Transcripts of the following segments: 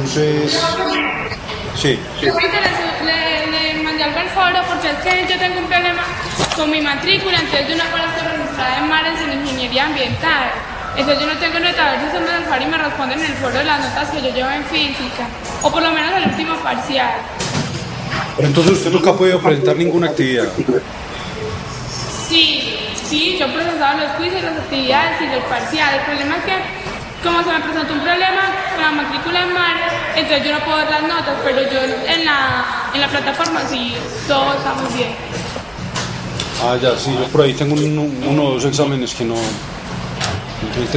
entonces, sí. Ahorita le mandé algo al foro porque es que yo tengo un problema con mi matrícula, entonces yo no aparezco registrada en mares en ingeniería ambiental. Entonces yo no tengo nota, a ver si se me foro y me responden en el foro de las notas que yo llevo en física, o por lo menos el último parcial. Pero entonces usted nunca ha podido presentar ninguna actividad. Sí, yo he procesado los quizzes, las actividades y los parciales. El problema es que, como se me presentó un problema con la matrícula en mar, entonces yo no puedo ver las notas, pero yo en la plataforma sí, todo está muy bien. Ah, ya, sí, yo por ahí tengo uno o dos exámenes que no,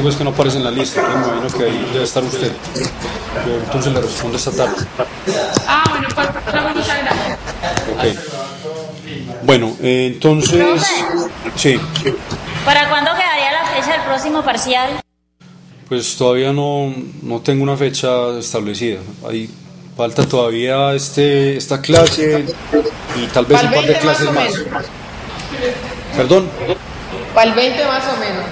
pues que no aparecen en la lista, que me imagino que ahí debe estar usted. Yo entonces le respondo esta tarde. Ah, bueno, pues muchas gracias. Ok. Bueno, entonces, sí. ¿Para cuándo quedaría la fecha del próximo parcial? Pues todavía no tengo una fecha establecida. Ahí falta todavía esta clase y tal vez un par de clases más. ¿Perdón? Para el 20 más o menos.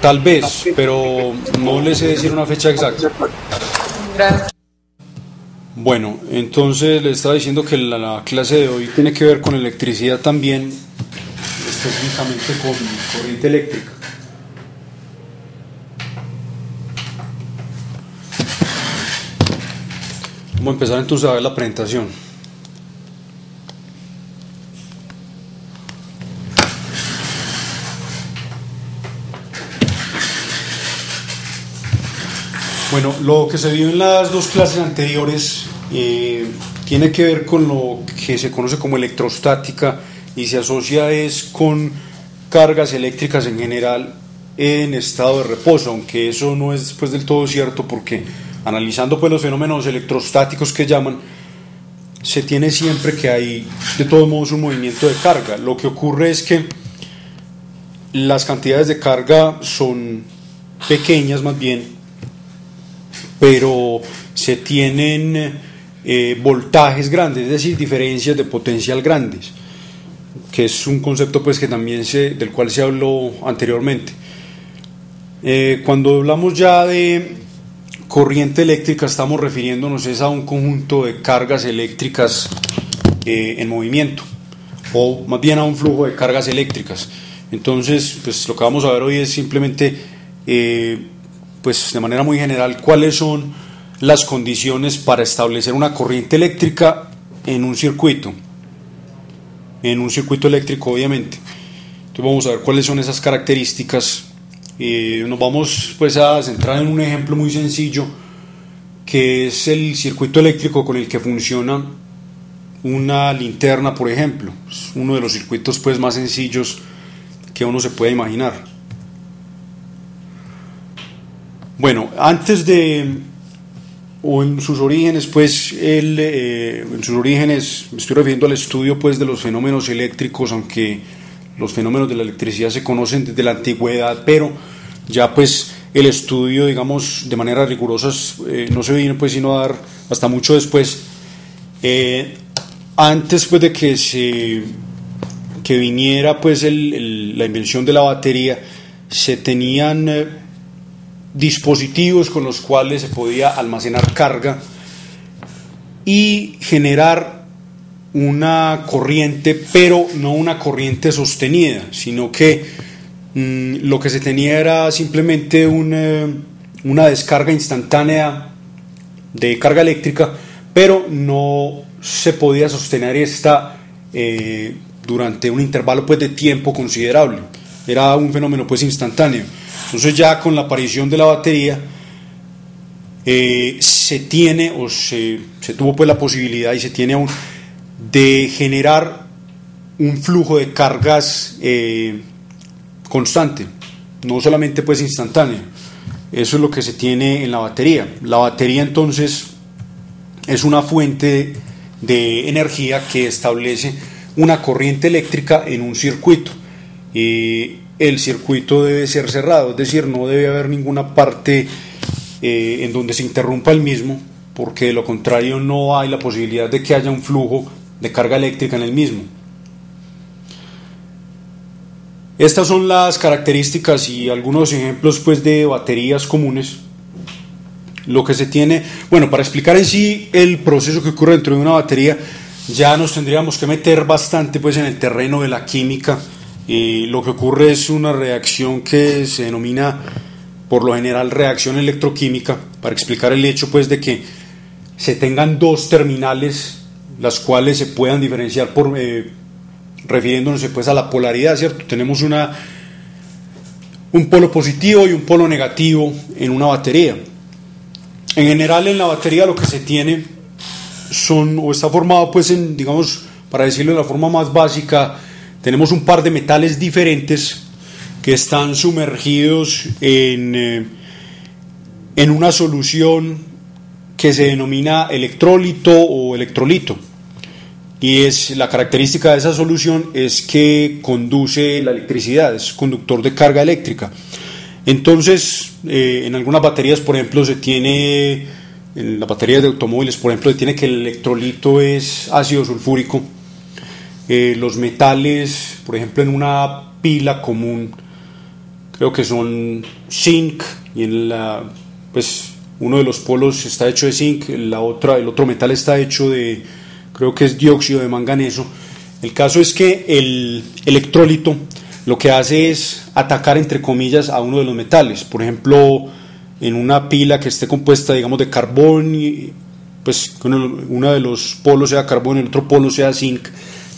Tal vez, pero no les sé decir una fecha exacta. Gracias. Bueno, entonces le estaba diciendo que la clase de hoy tiene que ver con electricidad también, específicamente con corriente eléctrica. Vamos a empezar entonces a ver la presentación. Bueno, lo que se vio en las dos clases anteriores tiene que ver con lo que se conoce como electrostática y se asocia con cargas eléctricas en general en estado de reposo, aunque eso no es pues del todo cierto, porque analizando pues los fenómenos electrostáticos que llaman, se tiene siempre que hay de todos modos un movimiento de carga. Lo que ocurre es que las cantidades de carga son pequeñas más bien, pero se tienen voltajes grandes, es decir, diferencias de potencial grandes, que es un concepto pues que también del cual se habló anteriormente. Cuando hablamos ya de corriente eléctrica estamos refiriéndonos a un conjunto de cargas eléctricas en movimiento, o más bien a un flujo de cargas eléctricas. Entonces, pues lo que vamos a ver hoy es simplemente pues de manera muy general cuáles son las condiciones para establecer una corriente eléctrica en un circuito eléctrico, obviamente. Entonces vamos a ver cuáles son esas características. Nos vamos pues a centrar en un ejemplo muy sencillo, que es el circuito eléctrico con el que funciona una linterna, por ejemplo. Es uno de los circuitos pues más sencillos que uno se puede imaginar. Bueno, antes o en sus orígenes, pues en sus orígenes me estoy refiriendo al estudio pues de los fenómenos eléctricos, aunque los fenómenos de la electricidad se conocen desde la antigüedad, pero ya pues el estudio, digamos, de manera rigurosa no se vino pues sino a dar hasta mucho después. Antes pues de que viniera pues la invención de la batería, se tenían dispositivos con los cuales se podía almacenar carga y generar una corriente, pero no una corriente sostenida, sino que lo que se tenía era simplemente una descarga instantánea de carga eléctrica, pero no se podía sostener esta durante un intervalo pues de tiempo considerable. Era un fenómeno pues instantáneo. Entonces ya con la aparición de la batería se tuvo pues la posibilidad y se tiene aún de generar un flujo de cargas constante, no solamente pues instantáneo. Eso es lo que se tiene en la batería. La batería entonces es una fuente de energía que establece una corriente eléctrica en un circuito. El circuito debe ser cerrado, es decir, no debe haber ninguna parte en donde se interrumpa el mismo, porque de lo contrario no hay la posibilidad de que haya un flujo de carga eléctrica en el mismo. Estas son las características y algunos ejemplos pues de baterías comunes. lo que se tiene, bueno, para explicar en sí el proceso que ocurre dentro de una batería, ya nos tendríamos que meter bastante pues en el terreno de la química. Lo que ocurre es una reacción que se denomina por lo general reacción electroquímica, para explicar el hecho pues de que se tengan dos terminales, las cuales se puedan diferenciar por refiriéndonos pues a la polaridad, ¿cierto? Tenemos un polo positivo y un polo negativo en una batería. En general en la batería lo que se tiene son, o está formado pues en, digamos, para decirlo de la forma más básica, tenemos un par de metales diferentes que están sumergidos en una solución que se denomina electrólito o electrolito. Y la característica de esa solución es que conduce la electricidad, es conductor de carga eléctrica. Entonces, en algunas baterías, por ejemplo, se tiene, en las baterías de automóviles, por ejemplo, se tiene que el electrolito es ácido sulfúrico. Los metales, por ejemplo, en una pila común, creo que son zinc, y pues uno de los polos está hecho de zinc, el otro metal está hecho de, creo que es dióxido de manganeso. El caso es que el electrólito lo que hace es atacar, entre comillas, a uno de los metales. Por ejemplo, en una pila que esté compuesta, digamos, de carbón, pues uno de los polos sea carbón y el otro polo sea zinc,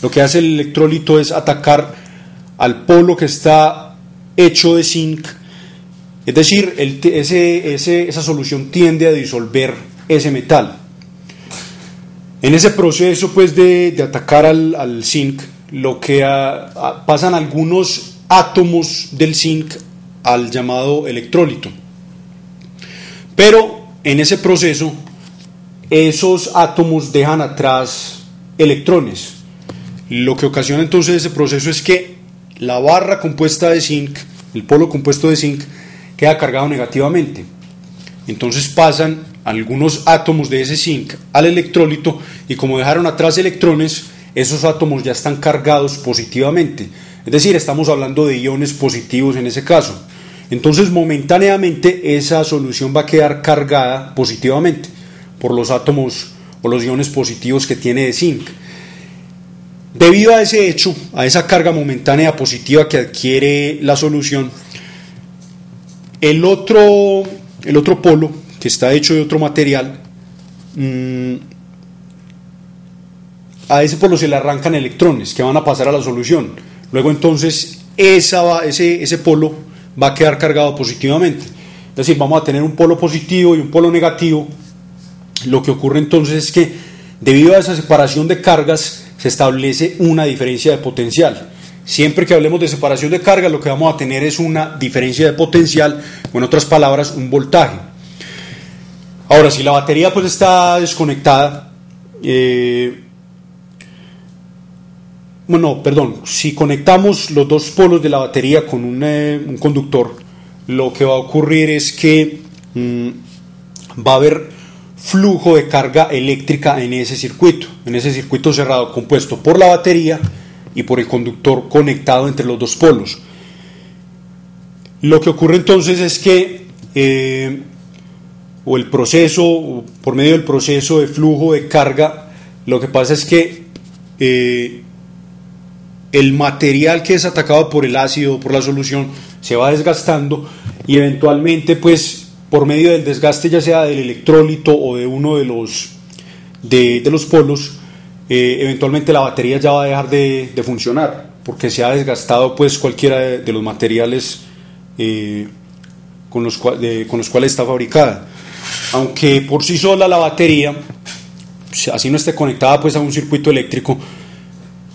lo que hace el electrólito es atacar al polo que está hecho de zinc. Es decir, esa solución tiende a disolver ese metal. En ese proceso pues de atacar al zinc, lo que pasan algunos átomos del zinc al llamado electrólito. Pero en ese proceso, esos átomos dejan atrás electrones. Lo que ocasiona entonces ese proceso es que la barra compuesta de zinc, el polo compuesto de zinc, queda cargado negativamente. Entonces pasan algunos átomos de ese zinc al electrólito y como dejaron atrás electrones, esos átomos ya están cargados positivamente. Es decir, estamos hablando de iones positivos en ese caso. Entonces momentáneamente esa solución va a quedar cargada positivamente por los átomos o los iones positivos que tiene de zinc. Debido a ese hecho, a esa carga momentánea positiva que adquiere la solución, el otro polo, que está hecho de otro material, a ese polo se le arrancan electrones que van a pasar a la solución. Luego entonces ese polo va a quedar cargado positivamente. Es decir, vamos a tener un polo positivo y un polo negativo. Lo que ocurre entonces es que debido a esa separación de cargas se establece una diferencia de potencial. Siempre que hablemos de separación de carga, lo que vamos a tener es una diferencia de potencial, o en otras palabras, un voltaje. Ahora, si la batería pues está desconectada, si conectamos los dos polos de la batería con un conductor, lo que va a ocurrir es que va a haber flujo de carga eléctrica en ese circuito cerrado compuesto por la batería y por el conductor conectado entre los dos polos. Lo que ocurre entonces es que por medio del proceso de flujo de carga, lo que pasa es que el material que es atacado por el ácido, por la solución, se va desgastando y eventualmente pues por medio del desgaste ya sea del electrólito o de uno de los polos, eventualmente la batería ya va a dejar de funcionar porque se ha desgastado pues cualquiera de los materiales con los cuales está fabricada. Aunque por sí sola la batería, así no esté conectada pues a un circuito eléctrico,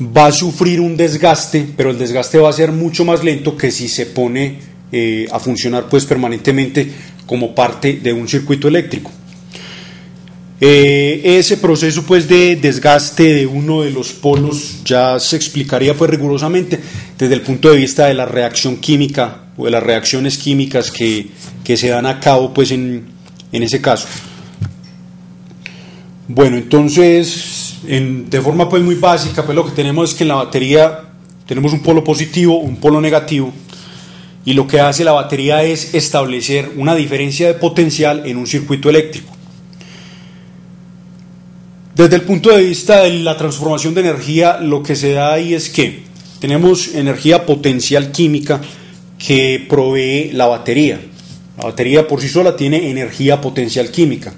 va a sufrir un desgaste, pero el desgaste va a ser mucho más lento que si se pone a funcionar pues permanentemente como parte de un circuito eléctrico. Ese proceso pues de desgaste de uno de los polos ya se explicaría pues rigurosamente desde el punto de vista de la reacción química o de las reacciones químicas que se dan a cabo pues en ese caso. Bueno, entonces de forma pues muy básica pues lo que tenemos es que en la batería tenemos un polo positivo, un polo negativo, y lo que hace la batería es establecer una diferencia de potencial en un circuito eléctrico. Desde el punto de vista de la transformación de energía, lo que se da ahí es que tenemos energía potencial química que provee la batería. La batería por sí sola tiene energía potencial química.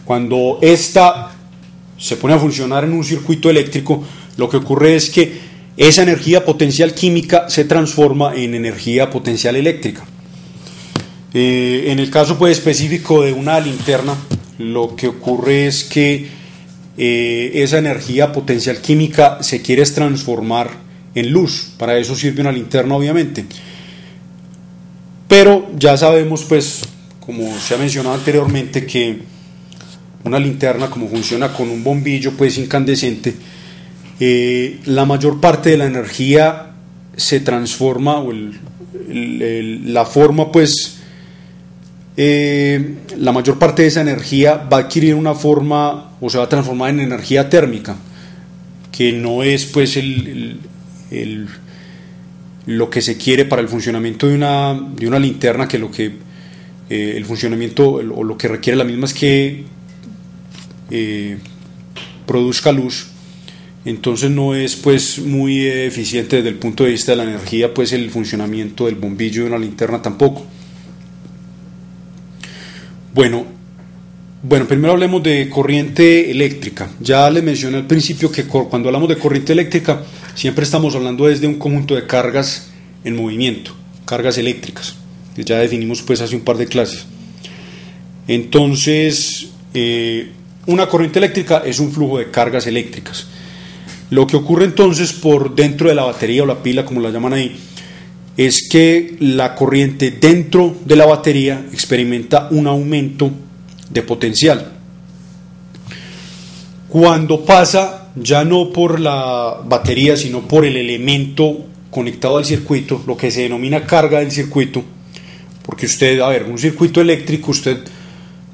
Cuando esta se pone a funcionar en un circuito eléctrico, lo que ocurre es que esa energía potencial química se transforma en energía potencial eléctrica. En el caso pues específico de una linterna, lo que ocurre es que esa energía potencial química se quiere transformar en luz. Para eso sirve una linterna, obviamente. Pero ya sabemos, pues, como se ha mencionado anteriormente, que una linterna, como funciona con un bombillo pues incandescente, la mayor parte de la energía se transforma, o la forma pues, la mayor parte de esa energía va a adquirir una forma, o se va a transformar en energía térmica, que no es pues lo que se quiere para el funcionamiento de una linterna, que lo que el funcionamiento o lo que requiere la misma es que produzca luz. Entonces no es pues muy eficiente desde el punto de vista de la energía, pues el funcionamiento del bombillo de una linterna tampoco. Bueno, primero hablemos de corriente eléctrica. Ya les mencioné al principio que cuando hablamos de corriente eléctrica siempre estamos hablando desde un conjunto de cargas en movimiento, cargas eléctricas, que ya definimos pues hace un par de clases. Entonces, una corriente eléctrica es un flujo de cargas eléctricas. Lo que ocurre entonces por dentro de la batería o la pila, como la llaman ahí, es que la corriente dentro de la batería experimenta un aumento de potencial. Cuando pasa ya no por la batería, sino por el elemento conectado al circuito, lo que se denomina carga del circuito, porque un circuito eléctrico usted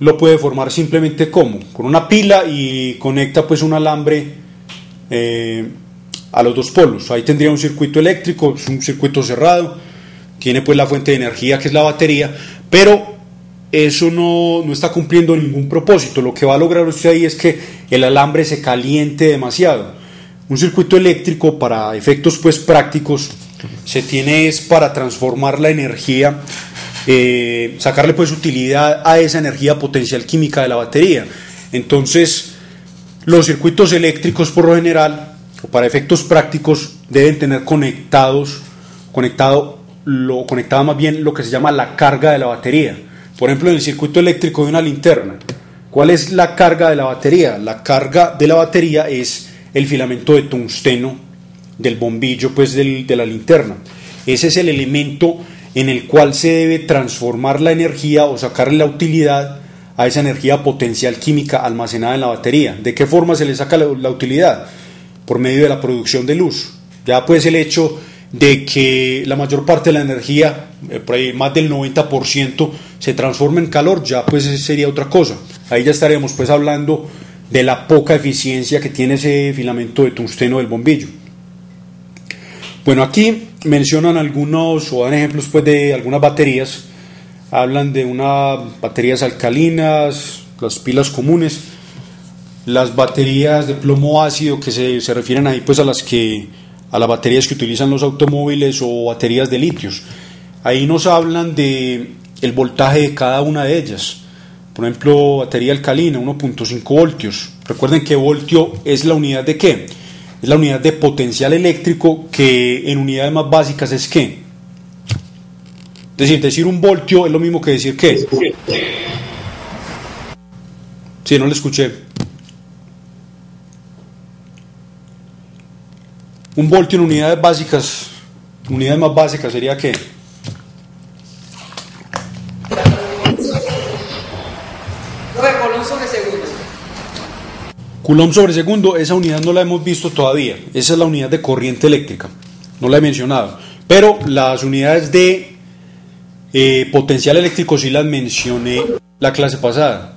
lo puede formar simplemente con una pila y conecta pues un alambre a los dos polos. Ahí tendría un circuito eléctrico, es un circuito cerrado, tiene pues la fuente de energía que es la batería, pero eso no está cumpliendo ningún propósito. Lo que va a lograr usted ahí es que el alambre se caliente demasiado. Un circuito eléctrico, para efectos pues prácticos, se tiene es para transformar la energía, sacarle pues utilidad a esa energía potencial química de la batería. Entonces los circuitos eléctricos por lo general, o para efectos prácticos, deben tener conectada más bien lo que se llama la carga de la batería. Por ejemplo, en el circuito eléctrico de una linterna, ¿cuál es la carga de la batería? La carga de la batería es el filamento de tungsteno del bombillo pues de la linterna. Ese es el elemento en el cual se debe transformar la energía o sacarle la utilidad a esa energía potencial química almacenada en la batería. ¿De qué forma se le saca la utilidad? Por medio de la producción de luz. Ya pues el hecho de que la mayor parte de la energía, por ahí más del 90%, se transforma en calor, ya pues sería otra cosa. Ahí ya estaríamos pues hablando de la poca eficiencia que tiene ese filamento de tungsteno del bombillo. Bueno, aquí mencionan algunos o dan ejemplos pues de algunas baterías. Hablan de unas baterías alcalinas, las pilas comunes, las baterías de plomo ácido, que se refieren ahí pues a las baterías que utilizan los automóviles, o baterías de litios. Ahí nos hablan de el voltaje de cada una de ellas. Por ejemplo, batería alcalina, 1.5 voltios. Recuerden que voltio es la unidad de ¿qué? Es la unidad de potencial eléctrico, que en unidades más básicas es ¿qué? Decir un voltio es lo mismo que decir ¿qué? Sí, no le escuché. Un voltio en unidades básicas, unidades más básicas sería ¿qué? Coulomb sobre segundo. Coulomb sobre segundo, esa unidad no la hemos visto todavía. Esa es la unidad de corriente eléctrica, no la he mencionado. Pero las unidades de potencial eléctrico sí las mencioné la clase pasada.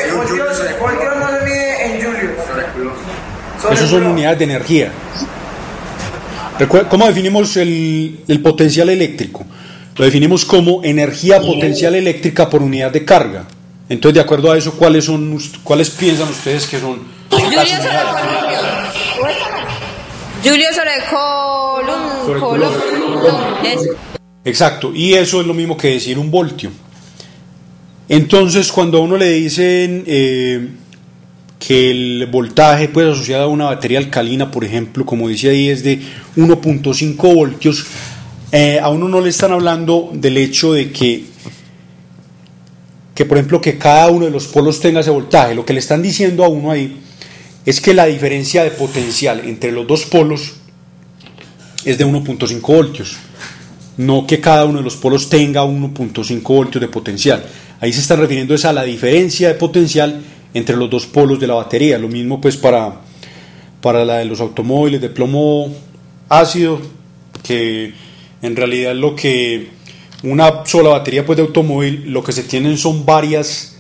Voltios no se mide en julios. Esos son unidades de energía. ¿Cómo definimos el potencial eléctrico? Lo definimos como energía potencial eléctrica por unidad de carga. Entonces, de acuerdo a eso, ¿cuáles piensan ustedes que son las unidades? Julio sobre Column. Exacto, y eso es lo mismo que decir un voltio. Entonces, cuando a uno le dicen que el voltaje pues asociado a una batería alcalina, por ejemplo, como dice ahí, es de 1.5 voltios, a uno no le están hablando del hecho de que por ejemplo, que cada uno de los polos tenga ese voltaje. Lo que le están diciendo a uno ahí es que la diferencia de potencial entre los dos polos es de 1.5 voltios, no que cada uno de los polos tenga 1.5 voltios de potencial. Ahí se están refiriendo a la diferencia de potencial entre los dos polos de la batería. Lo mismo pues para la de los automóviles de plomo ácido, que en realidad es lo que una sola batería pues de automóvil, lo que se tienen son varias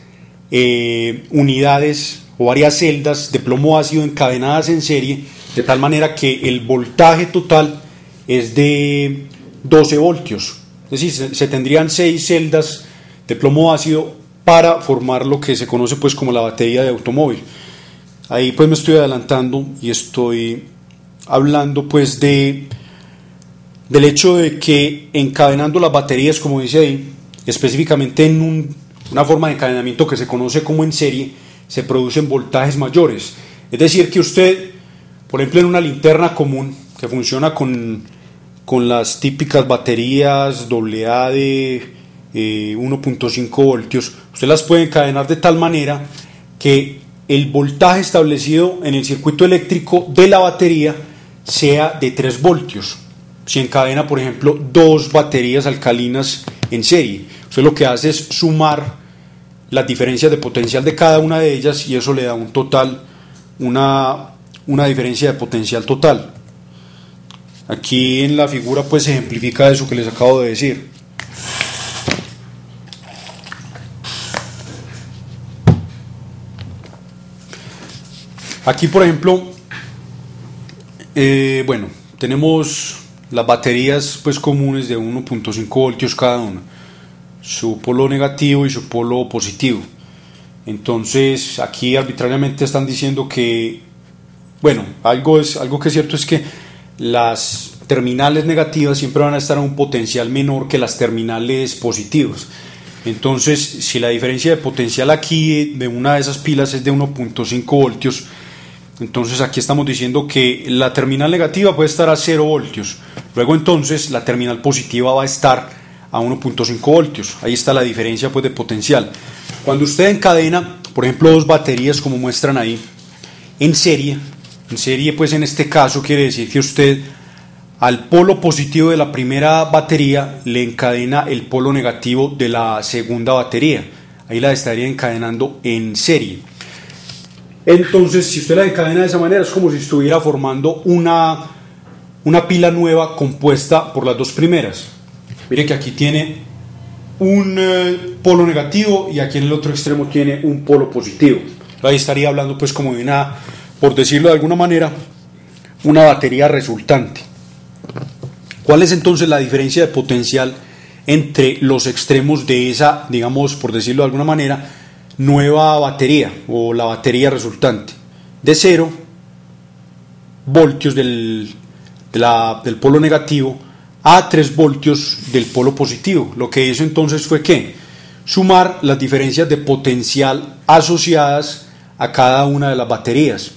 unidades o varias celdas de plomo ácido encadenadas en serie, de tal manera que el voltaje total es de 12 voltios. Es decir, se tendrían 6 celdas de plomo ácido para formar lo que se conoce pues como la batería de automóvil. Ahí pues me estoy adelantando y estoy hablando pues del hecho de que encadenando las baterías, como dice ahí, específicamente en una forma de encadenamiento que se conoce como en serie, se producen voltajes mayores. Es decir, que usted, por ejemplo, en una linterna común que funciona con las típicas baterías AA de 1.5 voltios, usted las puede encadenar de tal manera que el voltaje establecido en el circuito eléctrico de la batería sea de 3 voltios. Si encadena, por ejemplo, 2 baterías alcalinas en serie, usted lo que hace es sumar las diferencias de potencial de cada una de ellas y eso le da un total, una diferencia de potencial total. Aquí en la figura pues se ejemplifica eso que les acabo de decir. Aquí, por ejemplo, bueno, tenemos las baterías pues comunes de 1.5 voltios cada una, su polo negativo y su polo positivo. Entonces aquí arbitrariamente están diciendo que, bueno, algo que es cierto es que las terminales negativas siempre van a estar a un potencial menor que las terminales positivas. Entonces, si la diferencia de potencial aquí de una de esas pilas es de 1.5 voltios, entonces aquí estamos diciendo que la terminal negativa puede estar a 0 voltios. Luego entonces la terminal positiva va a estar a 1.5 voltios. Ahí está la diferencia pues de potencial. Cuando usted encadena, por ejemplo, 2 baterías como muestran ahí, en serie pues en este caso quiere decir que usted al polo positivo de la primera batería le encadena el polo negativo de la segunda batería. Ahí la estaría encadenando en serie. Entonces, si usted la encadena de esa manera, es como si estuviera formando una pila nueva compuesta por las 2 primeras. Mire que aquí tiene un polo negativo y aquí en el otro extremo tiene un polo positivo. Ahí estaría hablando pues como de una, por decirlo de alguna manera, una batería resultante. ¿Cuál es entonces la diferencia de potencial entre los extremos de esa, digamos, por decirlo de alguna manera, nueva batería o la batería resultante? De 0 voltios del polo negativo a 3 voltios del polo positivo. Lo que hizo entonces fue que sumar las diferencias de potencial asociadas a cada una de las baterías.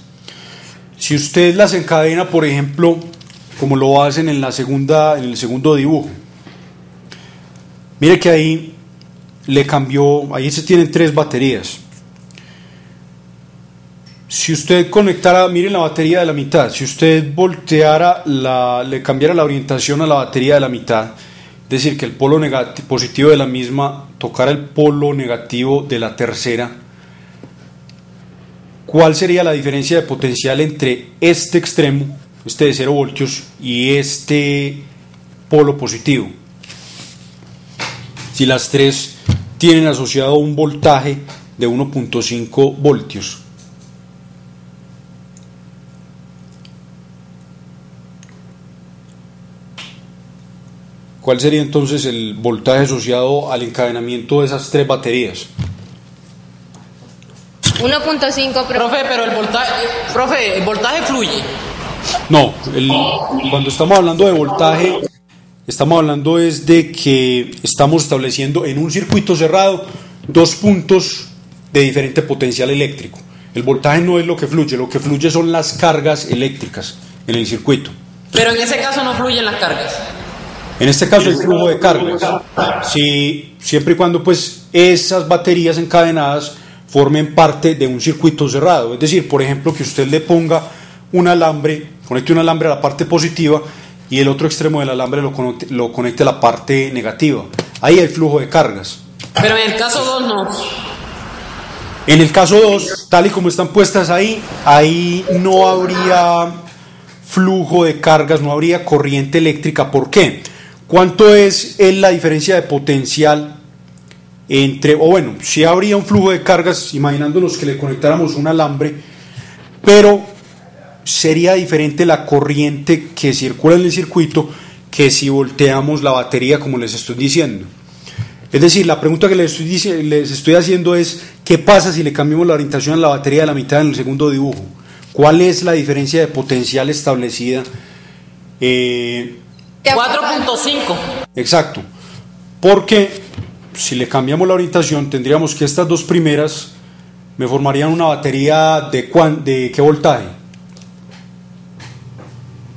Si usted las encadena, por ejemplo, como lo hacen en el segundo dibujo, mire que ahí le cambió, ahí se tienen 3 baterías. Si usted conectara, miren la batería de la mitad, si usted volteara, le cambiara la orientación a la batería de la mitad, es decir, que el polo positivo de la misma tocara el polo negativo de la tercera, ¿cuál sería la diferencia de potencial entre este extremo, este de 0 voltios, y este polo positivo? Si las 3 tienen asociado un voltaje de 1.5 voltios. ¿cuál sería entonces el voltaje asociado al encadenamiento de esas tres baterías? 1.5, Profe, pero el voltaje fluye. No, cuando estamos hablando de voltaje, estamos hablando es de que estamos estableciendo en un circuito cerrado dos puntos de diferente potencial eléctrico. El voltaje no es lo que fluye son las cargas eléctricas en el circuito. Pero en ese caso no fluyen las cargas. En este caso hay flujo de cargas. Siempre y cuando pues esas baterías encadenadas formen parte de un circuito cerrado. Es decir, por ejemplo, que usted le ponga conecte un alambre a la parte positiva y el otro extremo del alambre lo conecte a la parte negativa. Ahí hay flujo de cargas. Pero en el caso 2 no. En el caso 2, tal y como están puestas ahí no habría flujo de cargas, no habría corriente eléctrica. ¿Por qué? ¿Cuánto es la diferencia de potencial sí habría un flujo de cargas, imaginándonos que le conectáramos un alambre, pero sería diferente la corriente que circula en el circuito que si volteamos la batería, como les estoy diciendo. Es decir, la pregunta que les estoy haciendo es: ¿qué pasa si le cambiamos la orientación a la batería de la mitad en el segundo dibujo? ¿Cuál es la diferencia de potencial establecida? 4.5. Exacto, porque si le cambiamos la orientación tendríamos que estas dos primeras me formarían una batería de ¿qué voltaje?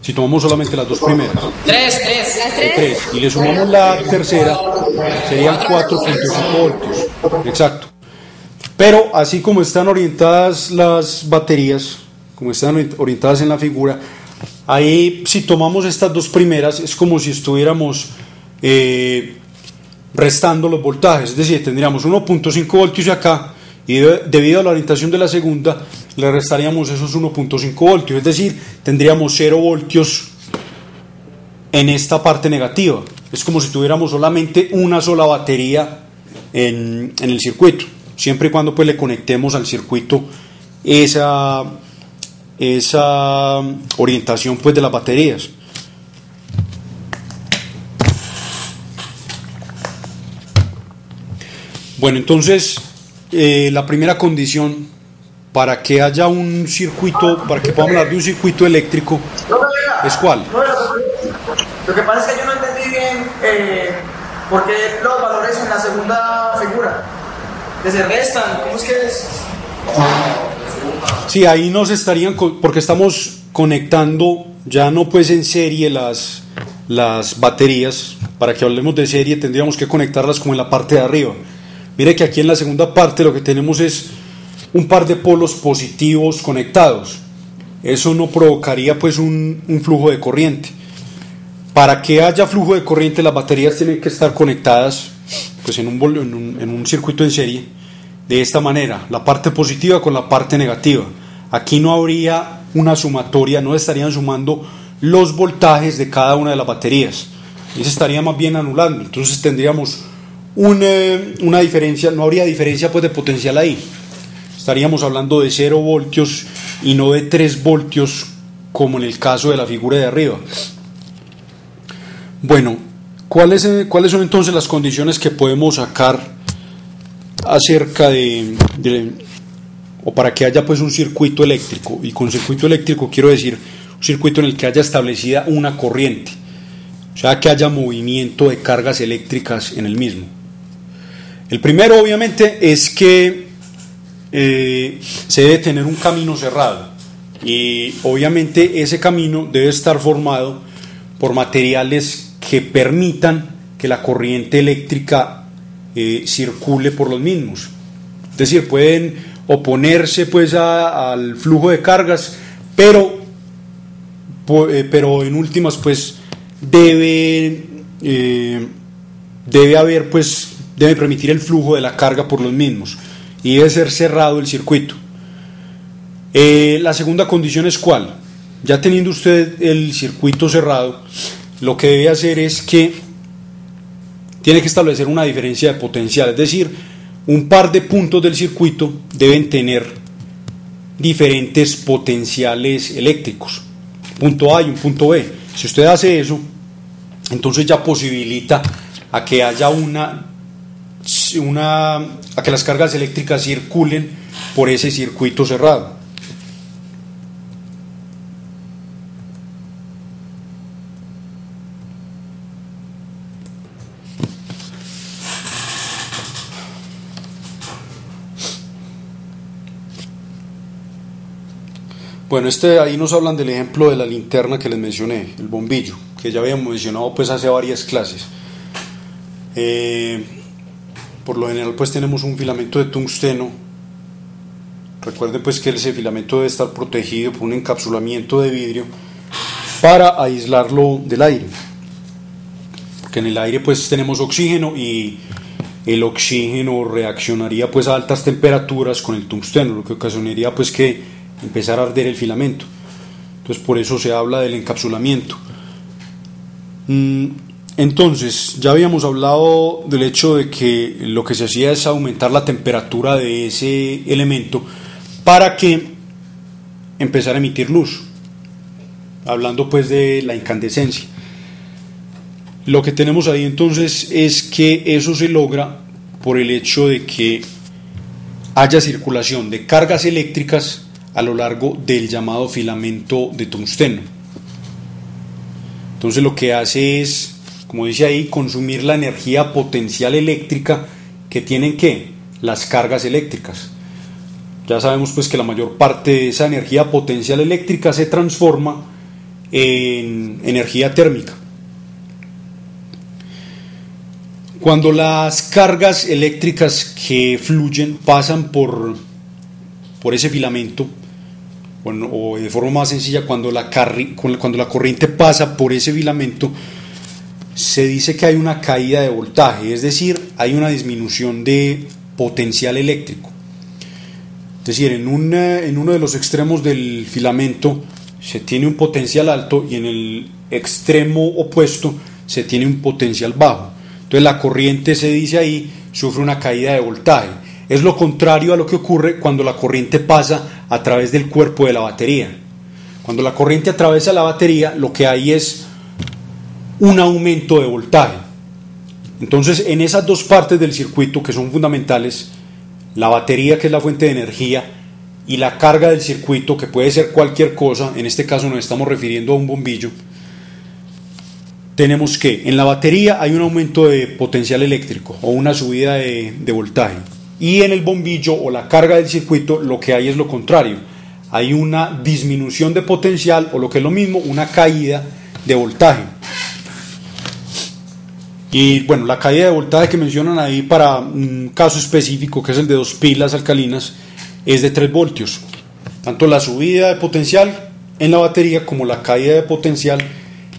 Si tomamos solamente las dos primeras. 3. De 3. Y le sumamos la tercera, serían 4.5 voltios. Exacto. Pero así como están orientadas las baterías, como están orientadas en la figura, ahí si tomamos estas dos primeras es como si estuviéramos restando los voltajes. Es decir, tendríamos 1.5 voltios acá y debido a la orientación de la segunda le restaríamos esos 1.5 voltios, es decir, tendríamos 0 voltios en esta parte negativa. Es como si tuviéramos solamente una sola batería en el circuito, siempre y cuando pues le conectemos al circuito esa orientación pues de las baterías. Bueno, entonces la primera condición para que haya un circuito, para que podamos hablar de un circuito eléctrico, ¿es cuál? Lo que pasa es que yo no entendí bien por qué los valores en la segunda figura que se restan. ¿Cómo es que es? Sí, ahí nos estarían, porque estamos conectando ya no pues en serie las baterías. Para que hablemos de serie tendríamos que conectarlas como en la parte de arriba. Mire que aquí en la segunda parte lo que tenemos es un par de polos positivos conectados. Eso no provocaría pues un flujo de corriente. Para que haya flujo de corriente las baterías tienen que estar conectadas pues en un circuito en serie de esta manera, la parte positiva con la parte negativa. Aquí no habría una sumatoria, no estarían sumando los voltajes de cada una de las baterías, y se estaría más bien anulando. Entonces tendríamos una diferencia, no habría diferencia pues de potencial ahí. Estaríamos hablando de 0 voltios y no de 3 voltios como en el caso de la figura de arriba. Bueno, ¿cuáles son entonces las condiciones que podemos sacar acerca o para que haya pues un circuito eléctrico? Y con circuito eléctrico quiero decir un circuito en el que haya establecida una corriente, o sea, que haya movimiento de cargas eléctricas en el mismo. El primero obviamente es que se debe tener un camino cerrado, y obviamente ese camino debe estar formado por materiales que permitan que la corriente eléctrica circule por los mismos. Es decir, pueden oponerse pues al flujo de cargas, pero en últimas pues debe permitir el flujo de la carga por los mismos, y debe ser cerrado el circuito. La segunda condición es ¿cuál? Ya teniendo usted el circuito cerrado, lo que debe hacer es que tiene que establecer una diferencia de potencial, es decir, un par de puntos del circuito deben tener diferentes potenciales eléctricos, punto A y un punto B. Si usted hace eso, entonces ya posibilita a que haya a que las cargas eléctricas circulen por ese circuito cerrado. Bueno, ahí nos hablan del ejemplo de la linterna que les mencioné, el bombillo, que ya habíamos mencionado pues hace varias clases. Por lo general pues tenemos un filamento de tungsteno. Recuerden pues que ese filamento debe estar protegido por un encapsulamiento de vidrio para aislarlo del aire, porque en el aire pues tenemos oxígeno y el oxígeno reaccionaría pues a altas temperaturas con el tungsteno, lo que ocasionaría pues que empezara a arder el filamento. Entonces por eso se habla del encapsulamiento. Entonces ya habíamos hablado del hecho de que lo que se hacía es aumentar la temperatura de ese elemento para que empezara a emitir luz, hablando pues de la incandescencia. Lo que tenemos ahí entonces es que eso se logra por el hecho de que haya circulación de cargas eléctricas a lo largo del llamado filamento de tungsteno. Entonces lo que hace es, como dice ahí, consumir la energía potencial eléctrica que tienen las cargas eléctricas. Ya sabemos pues que la mayor parte de esa energía potencial eléctrica se transforma en energía térmica. Cuando las cargas eléctricas que fluyen pasan por ese filamento, bueno, o de forma más sencilla, cuando la corriente pasa por ese filamento, se dice que hay una caída de voltaje, es decir, hay una disminución de potencial eléctrico. Es decir, en uno de los extremos del filamento se tiene un potencial alto y en el extremo opuesto se tiene un potencial bajo. Entonces la corriente, se dice ahí, sufre una caída de voltaje. Es lo contrario a lo que ocurre cuando la corriente pasa a través del cuerpo de la batería. Cuando la corriente atraviesa la batería, lo que hay es un aumento de voltaje. Entonces, en esas dos partes del circuito que son fundamentales, la batería, que es la fuente de energía, y la carga del circuito, que puede ser cualquier cosa, en este caso nos estamos refiriendo a un bombillo, tenemos que en la batería hay un aumento de potencial eléctrico o una subida de voltaje, y en el bombillo o la carga del circuito lo que hay es lo contrario, hay una disminución de potencial, o lo que es lo mismo, una caída de voltaje. Y bueno, la caída de voltaje que mencionan ahí para un caso específico, que es el de 2 pilas alcalinas, es de 3 voltios. Tanto la subida de potencial en la batería como la caída de potencial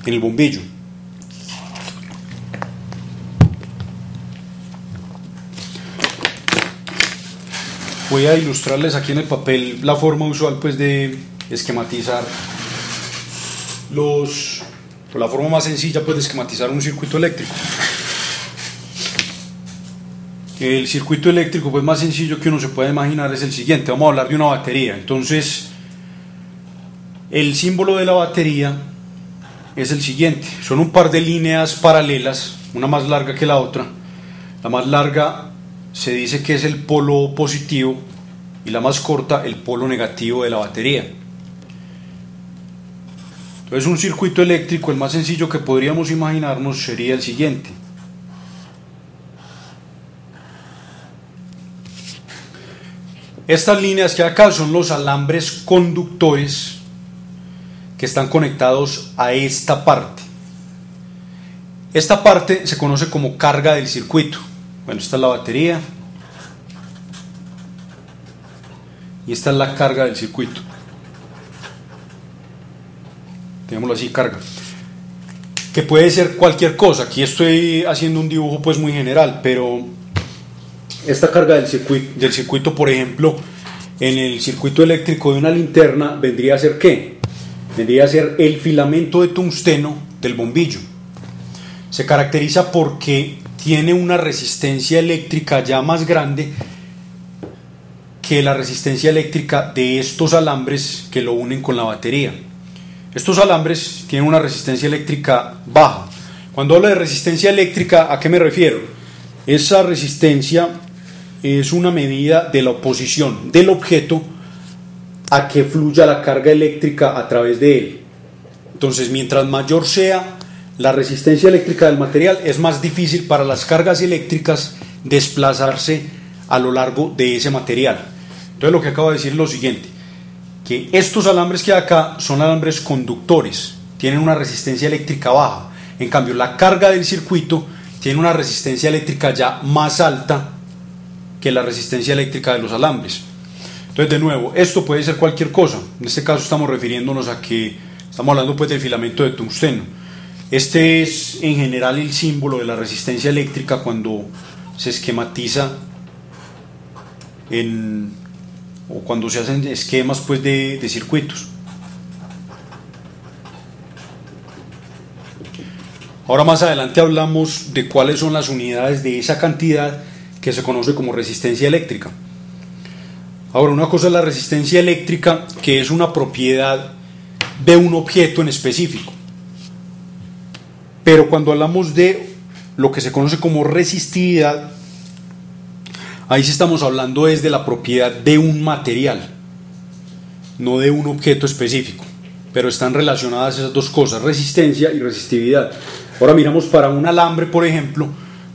en el bombillo. Voy a ilustrarles aquí en el papel la forma usual pues de esquematizar la forma más sencilla pues de esquematizar un circuito eléctrico. El circuito eléctrico pues más sencillo que uno se puede imaginar es el siguiente. Vamos a hablar de una batería. Entonces el símbolo de la batería es el siguiente: son un par de líneas paralelas, una más larga que la otra. La más larga se dice que es el polo positivo y la más corta el polo negativo de la batería. Entonces un circuito eléctrico, el más sencillo que podríamos imaginarnos, sería el siguiente. Estas líneas que acá son los alambres conductores que están conectados a esta parte. Esta parte se conoce como carga del circuito. Bueno, esta es la batería y esta es la carga del circuito. Digámoslo así, carga, que puede ser cualquier cosa. Aquí estoy haciendo un dibujo pues muy general, pero esta carga del circuito, por ejemplo, en el circuito eléctrico de una linterna vendría a ser ¿qué? Vendría a ser el filamento de tungsteno del bombillo. Se caracteriza porque tiene una resistencia eléctrica ya más grande que la resistencia eléctrica de estos alambres que lo unen con la batería. Estos alambres tienen una resistencia eléctrica baja, Cuando hablo de resistencia eléctrica, ¿a qué me refiero? Esa resistencia es una medida de la oposición del objeto a que fluya la carga eléctrica a través de él. Entonces, mientras mayor sea la resistencia eléctrica del material, es más difícil para las cargas eléctricas desplazarse a lo largo de ese material. Entonces, lo que acabo de decir es lo siguiente, que estos alambres que hay acá son alambres conductores, tienen una resistencia eléctrica baja. En cambio, la carga del circuito tiene una resistencia eléctrica ya más alta que la resistencia eléctrica de los alambres. Entonces, de nuevo, esto puede ser cualquier cosa. En este caso estamos refiriéndonos a que estamos hablando pues del filamento de tungsteno. Este es en general el símbolo de la resistencia eléctrica cuando se esquematiza o cuando se hacen esquemas pues de circuitos. Ahora más adelante hablamos de cuáles son las unidades de esa cantidad que se conoce como resistencia eléctrica. Ahora, una cosa es la resistencia eléctrica, que es una propiedad de un objeto en específico. Pero cuando hablamos de lo que se conoce como resistividad, ahí sí estamos hablando es de la propiedad de un material, no de un objeto específico. Pero están relacionadas esas dos cosas, resistencia y resistividad. Ahora miramos para un alambre, por ejemplo,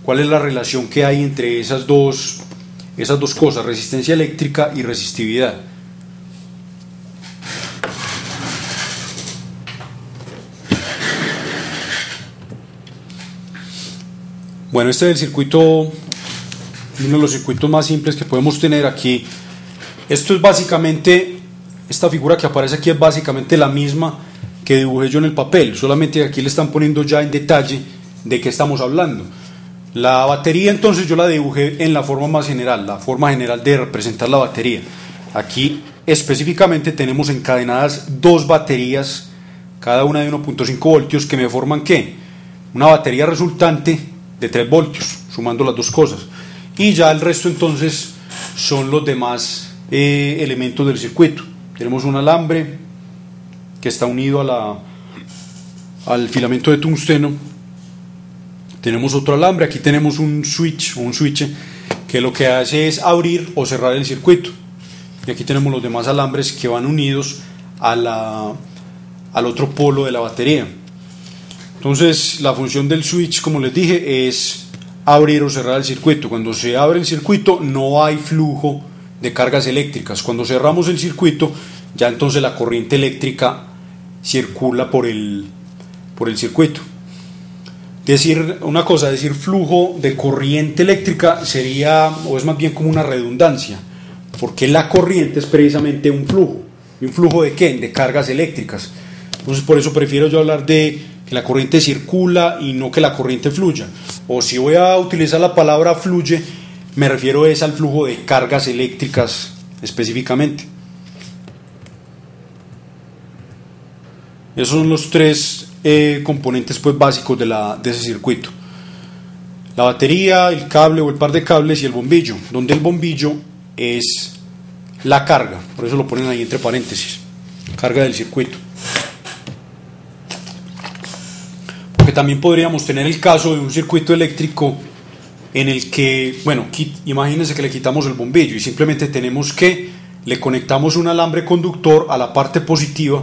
cuál es la relación que hay entre esas dos cosas, resistencia eléctrica y resistividad. Bueno, este es el circuito, uno de los circuitos más simples que podemos tener aquí. Esto es básicamente, esta figura que aparece aquí es básicamente la misma que dibujé yo en el papel, solamente aquí le están poniendo ya en detalle de qué estamos hablando. La batería entonces yo la dibujé en la forma más general, la forma general de representar la batería. Aquí específicamente tenemos encadenadas dos baterías, cada una de 1.5 voltios, que me forman ¿qué? Una batería resultante de 3 voltios, sumando las dos cosas. Y ya el resto entonces son los demás elementos del circuito. Tenemos un alambre que está unido al filamento de tungsteno. Tenemos otro alambre, aquí tenemos un switch que lo que hace es abrir o cerrar el circuito. Y aquí tenemos los demás alambres que van unidos al otro polo de la batería. Entonces la función del switch, como les dije, es abrir o cerrar el circuito. Cuando se abre el circuito no hay flujo de cargas eléctricas. Cuando cerramos el circuito, ya entonces la corriente eléctrica circula por el circuito. Decir una cosa, decir flujo de corriente eléctrica sería, o es más bien como una redundancia, porque la corriente es precisamente un flujo. ¿Y un flujo de qué? De cargas eléctricas. Entonces por eso prefiero yo hablar de que la corriente circula y no que la corriente fluya. O si voy a utilizar la palabra fluye, me refiero es al flujo de cargas eléctricas específicamente. Esos son los tres componentes pues básicos de ese circuito: la batería, el cable o el par de cables y el bombillo, donde el bombillo es la carga, por eso lo ponen ahí entre paréntesis, carga del circuito. Porque también podríamos tener el caso de un circuito eléctrico en el que, bueno, imagínense que le quitamos el bombillo y simplemente tenemos que le conectamos un alambre conductor a la parte positiva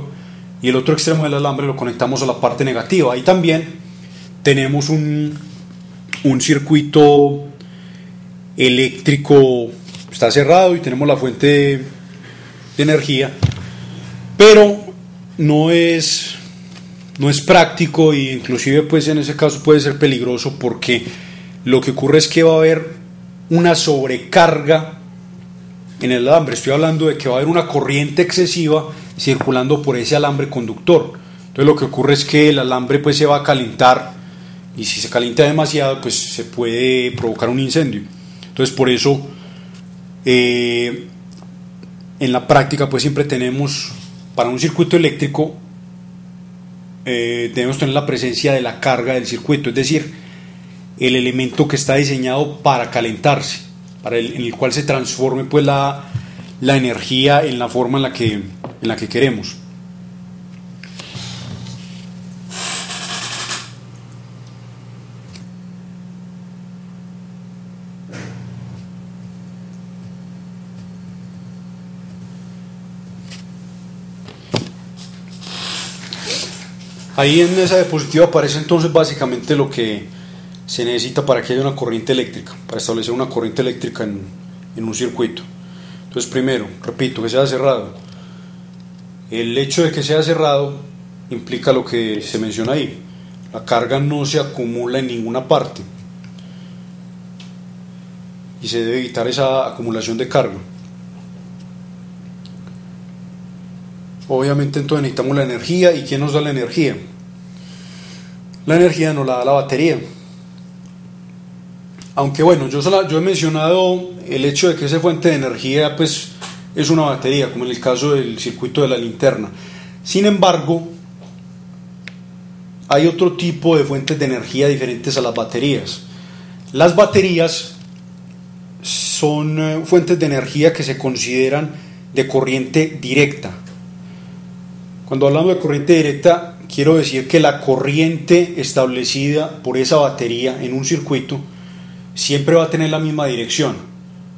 y el otro extremo del alambre lo conectamos a la parte negativa. Ahí también tenemos un circuito eléctrico, está cerrado y tenemos la fuente de energía, pero no es práctico e inclusive pues en ese caso puede ser peligroso, porque lo que ocurre es que va a haber una sobrecarga en el alambre. Estoy hablando de que va a haber una corriente excesiva circulando por ese alambre conductor. Entonces lo que ocurre es que el alambre pues se va a calentar, y si se calienta demasiado pues se puede provocar un incendio. Entonces por eso en la práctica pues siempre tenemos, para un circuito eléctrico debemos tener la presencia de la carga del circuito, es decir, el elemento que está diseñado para calentarse, en el cual se transforme pues la energía en la forma en la que queremos. Ahí en esa diapositiva aparece entonces básicamente lo que se necesita para que haya una corriente eléctrica, para establecer una corriente eléctrica en un circuito. Entonces, primero, repito, que sea cerrado. El hecho de que sea cerrado implica lo que se menciona ahí. La carga no se acumula en ninguna parte y se debe evitar esa acumulación de carga. Obviamente entonces necesitamos la energía. ¿Y quién nos da la energía? La energía nos la da la batería. Aunque bueno, yo he mencionado el hecho de que esa fuente de energía pues es una batería, como en el caso del circuito de la linterna. Sin embargo, hay otro tipo de fuentes de energía diferentes a las baterías. Las baterías son fuentes de energía que se consideran de corriente directa. Cuando hablamos de corriente directa, quiero decir que la corriente establecida por esa batería en un circuito siempre va a tener la misma dirección.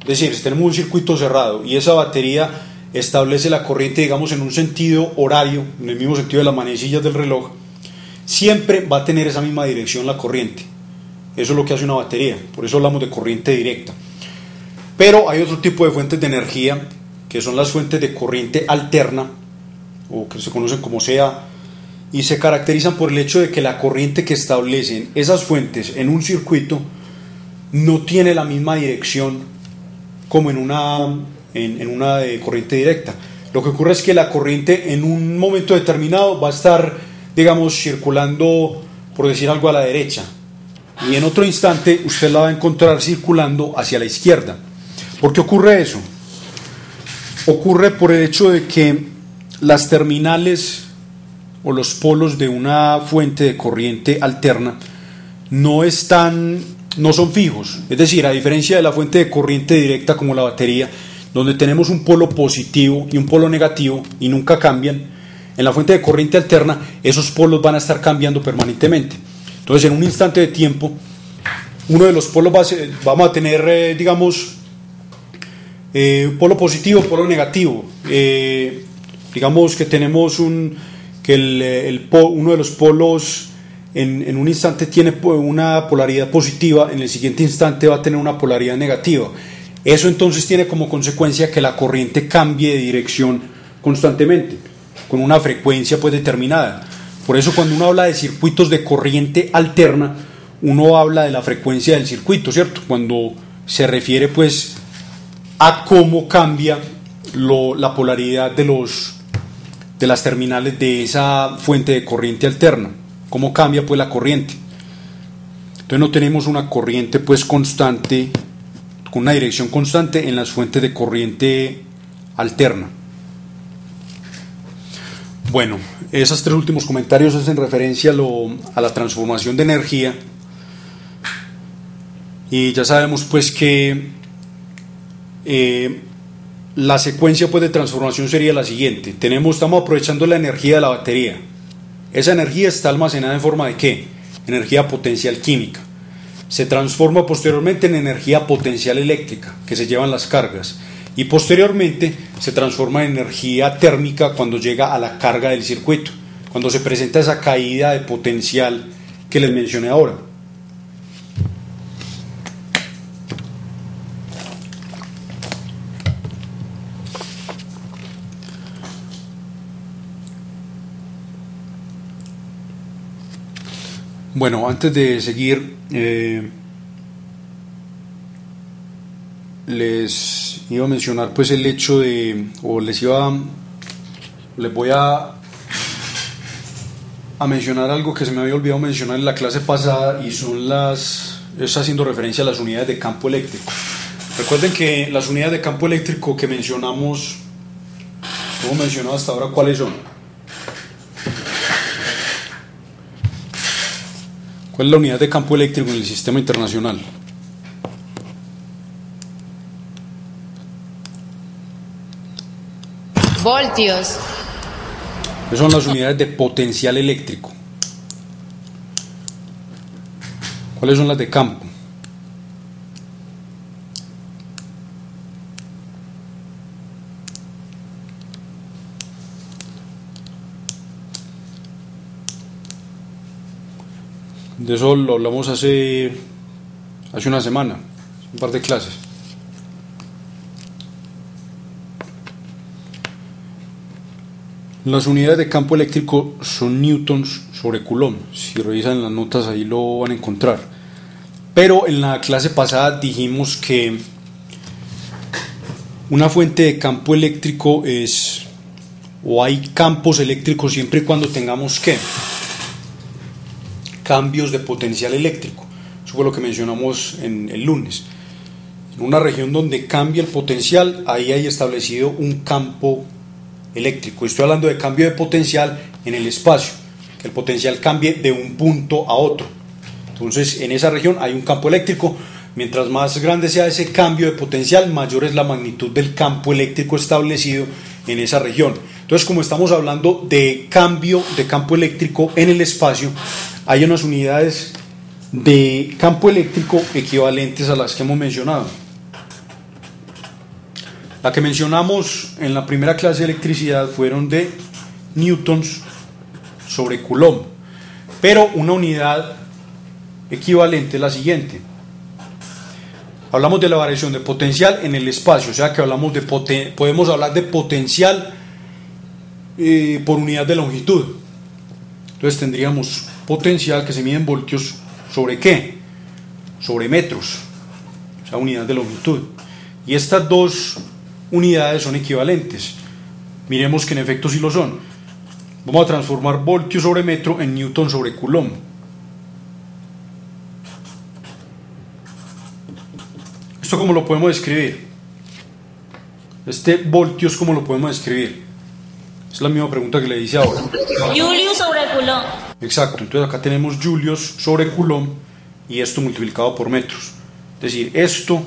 Es decir, si tenemos un circuito cerrado y esa batería establece la corriente, digamos, en un sentido horario, en el mismo sentido de las manecillas del reloj, siempre va a tener esa misma dirección la corriente. Eso es lo que hace una batería, por eso hablamos de corriente directa. Pero hay otro tipo de fuentes de energía, que son las fuentes de corriente alterna, o que se conocen como CA, y se caracterizan por el hecho de que la corriente que establecen esas fuentes en un circuito no tiene la misma dirección como en una corriente directa. Lo que ocurre es que la corriente en un momento determinado va a estar, digamos, circulando, por decir algo, a la derecha, y en otro instante usted la va a encontrar circulando hacia la izquierda. ¿Por qué ocurre eso? Ocurre por el hecho de que las terminales o los polos de una fuente de corriente alterna no son fijos. Es decir, a diferencia de la fuente de corriente directa como la batería, donde tenemos un polo positivo y un polo negativo y nunca cambian, en la fuente de corriente alterna esos polos van a estar cambiando permanentemente. Entonces, en un instante de tiempo, uno de los polos vamos a tener, digamos, un polo positivo, polo negativo. Digamos que tenemos uno de los polos en un instante tiene una polaridad positiva, en el siguiente instante va a tener una polaridad negativa. Eso entonces tiene como consecuencia que la corriente cambie de dirección constantemente, con una frecuencia pues determinada. Por eso cuando uno habla de circuitos de corriente alterna, uno habla de la frecuencia del circuito, ¿cierto? Cuando se refiere pues a cómo cambia la polaridad de las terminales de esa fuente de corriente alterna, cómo cambia pues la corriente. Entonces no tenemos una corriente pues constante, con una dirección constante en las fuentes de corriente alterna. Bueno, esos tres últimos comentarios hacen referencia a la transformación de energía, y ya sabemos pues que la secuencia pues de transformación sería la siguiente. Estamos aprovechando la energía de la batería. Esa energía está almacenada en forma de ¿qué? Energía potencial química. Se transforma posteriormente en energía potencial eléctrica, que se llevan las cargas, y posteriormente se transforma en energía térmica cuando llega a la carga del circuito, cuando se presenta esa caída de potencial que les mencioné ahora. Bueno, antes de seguir, les iba a mencionar pues el hecho de, o les voy a mencionar algo que se me había olvidado mencionar en la clase pasada, y es haciendo referencia a las unidades de campo eléctrico. Recuerden que las unidades de campo eléctrico que mencionamos, hemos mencionado hasta ahora, ¿cuáles son? ¿Cuál es la unidad de campo eléctrico en el sistema internacional? Voltios. Esas son las unidades de potencial eléctrico. ¿Cuáles son las de campo? De eso lo hablamos hace una semana, un par de clases. Las unidades de campo eléctrico son newtons sobre coulomb. Si revisan las notas ahí lo van a encontrar. Pero en la clase pasada dijimos que una fuente de campo eléctrico hay campos eléctricos siempre y cuando tengamos cambios de potencial eléctrico. Eso fue lo que mencionamos en el lunes. En una región donde cambia el potencial, ahí hay establecido un campo eléctrico. Estoy hablando de cambio de potencial en el espacio, que el potencial cambie de un punto a otro. Entonces, en esa región hay un campo eléctrico. Mientras más grande sea ese cambio de potencial, mayor es la magnitud del campo eléctrico establecido en esa región. Entonces, como estamos hablando de cambio de campo eléctrico en el espacio, hay unas unidades de campo eléctrico equivalentes a las que hemos mencionado. La que mencionamos en la primera clase de electricidad fueron de newtons sobre coulomb, pero una unidad equivalente es la siguiente. Hablamos de la variación de potencial en el espacio, o sea que podemos hablar de potencial por unidad de longitud. Entonces tendríamos potencial que se mide en voltios sobre ¿qué? Sobre metros, o sea, unidad de longitud. Y estas dos unidades son equivalentes. Miremos que en efecto sí lo son. Vamos a transformar voltio sobre metro en newton sobre coulomb. ¿Esto cómo lo podemos escribir? Este voltios, ¿cómo lo podemos escribir? Es la misma pregunta que le hice ahora. Julius sobre coulomb. Exacto, entonces acá tenemos julios sobre coulomb y esto multiplicado por metros. Es decir, esto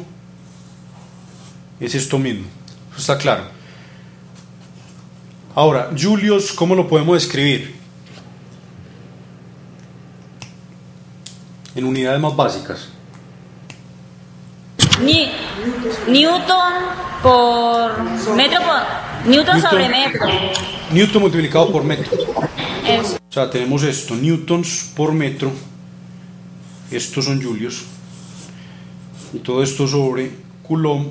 es esto mismo. Eso está claro. Ahora, julios, ¿cómo lo podemos escribir? En unidades más básicas. Newton por metro por Newton sobre metro. Newton multiplicado por metro. Eso. O sea, tenemos esto, newtons por metro. Estos son julios. Y todo esto sobre coulomb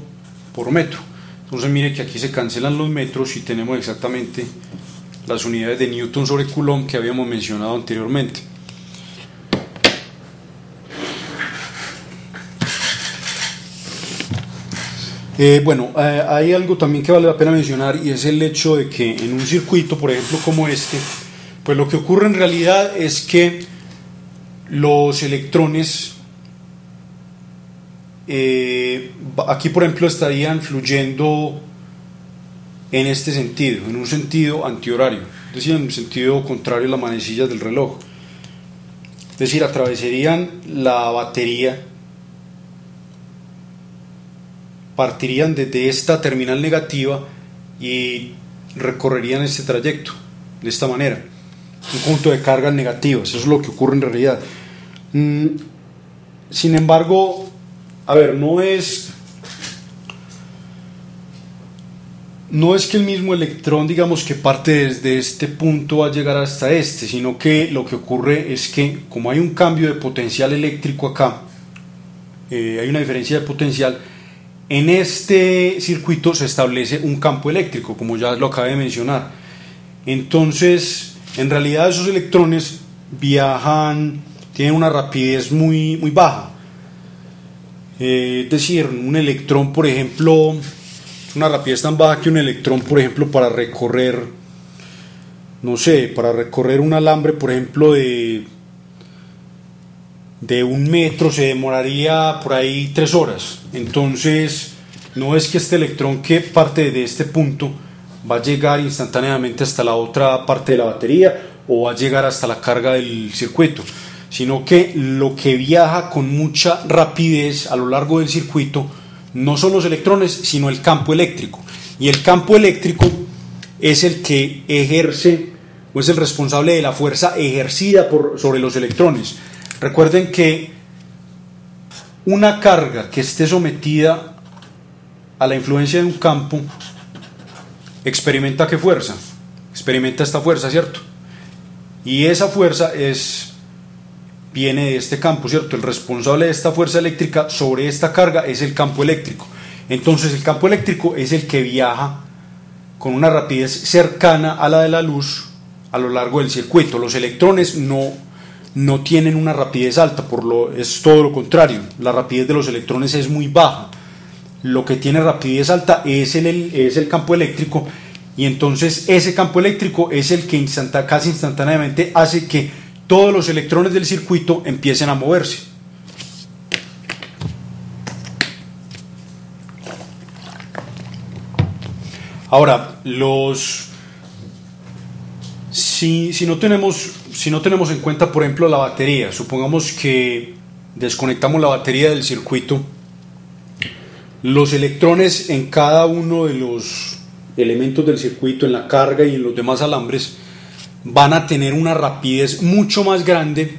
por metro. Entonces mire que aquí se cancelan los metros y tenemos exactamente las unidades de newton sobre coulomb que habíamos mencionado anteriormente. Hay algo también que vale la pena mencionar y es el hecho de que en un circuito, por ejemplo, como este, pues lo que ocurre en realidad es que los electrones aquí, por ejemplo, estarían fluyendo en este sentido, en un sentido antihorario, es decir, en el sentido contrario a las manecillas del reloj. Es decir, atravesarían la batería, partirían desde esta terminal negativa y recorrerían este trayecto de esta manera, un conjunto de cargas negativas. Eso es lo que ocurre en realidad. Sin embargo, no es que el mismo electrón, digamos, que parte desde este punto va a llegar hasta este, sino que lo que ocurre es que como hay un cambio de potencial eléctrico acá, hay una diferencia de potencial, en este circuito se establece un campo eléctrico, como ya lo acabé de mencionar. Entonces, en realidad esos electrones tienen una rapidez muy, muy baja. Es decir, un electrón, por ejemplo, es una rapidez tan baja que un electrón, por ejemplo, para recorrer un alambre, por ejemplo, de 1 metro se demoraría por ahí 3 horas. Entonces, no es que este electrón que parte de este punto va a llegar instantáneamente hasta la otra parte de la batería o va a llegar hasta la carga del circuito, sino que lo que viaja con mucha rapidez a lo largo del circuito no son los electrones, sino el campo eléctrico. Y el campo eléctrico es el que ejerce o es el responsable de la fuerza ejercida sobre los electrones. Recuerden que una carga que esté sometida a la influencia de un campo experimenta ¿qué fuerza? Experimenta esta fuerza, ¿cierto? Y esa fuerza es viene de este campo, ¿cierto? El responsable de esta fuerza eléctrica sobre esta carga es el campo eléctrico. Entonces el campo eléctrico es el que viaja con una rapidez cercana a la de la luz a lo largo del circuito. Los electrones no tienen una rapidez alta, es todo lo contrario. La rapidez de los electrones es muy baja. Lo que tiene rapidez alta es el campo eléctrico, y entonces ese campo eléctrico es el que casi instantáneamente hace que todos los electrones del circuito empiecen a moverse. Ahora, si no tenemos en cuenta, por ejemplo, la batería, supongamos que desconectamos la batería del circuito, los electrones en cada uno de los elementos del circuito, en la carga y en los demás alambres, van a tener una rapidez mucho más grande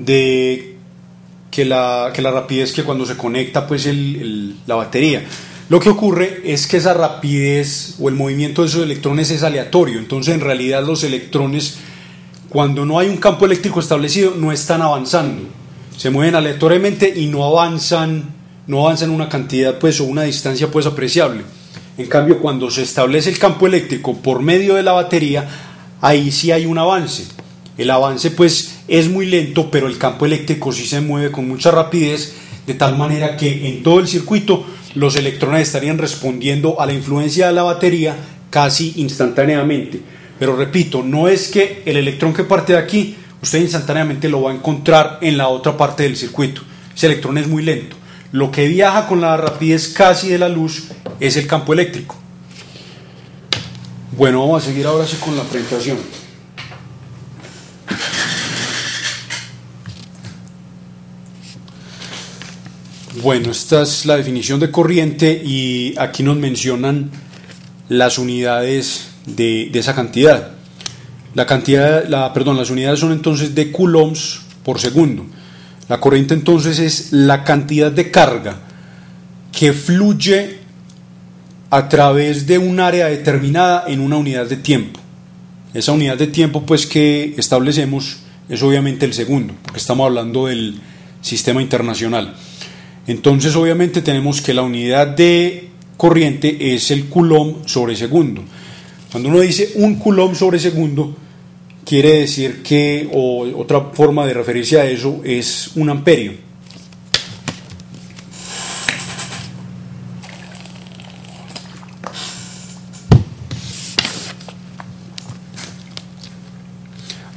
que la rapidez que cuando se conecta pues la batería. Lo que ocurre es que esa rapidez o el movimiento de esos electrones es aleatorio. Entonces, en realidad, los electrones, cuando no hay un campo eléctrico establecido, no están avanzando, se mueven aleatoriamente y no avanzan una cantidad pues o una distancia pues apreciable. En cambio, cuando se establece el campo eléctrico por medio de la batería, ahí sí hay un avance. El avance pues es muy lento, pero el campo eléctrico sí se mueve con mucha rapidez, de tal manera que en todo el circuito los electrones estarían respondiendo a la influencia de la batería casi instantáneamente. Pero repito, no es que el electrón que parte de aquí usted instantáneamente lo va a encontrar en la otra parte del circuito. Ese electrón es muy lento. Lo que viaja con la rapidez casi de la luz es el campo eléctrico. Bueno, vamos a seguir ahora sí con la presentación. Bueno, esta es la definición de corriente y aquí nos mencionan las unidades de esa cantidad. Las unidades son entonces de coulombs por segundo. La corriente entonces es la cantidad de carga que fluye a través de un área determinada en una unidad de tiempo. Esa unidad de tiempo pues que establecemos es obviamente el segundo, porque estamos hablando del sistema internacional. Entonces obviamente tenemos que la unidad de corriente es el coulomb sobre segundo. Cuando uno dice un coulomb sobre segundo, quiere decir que, o otra forma de referirse a eso, es un amperio.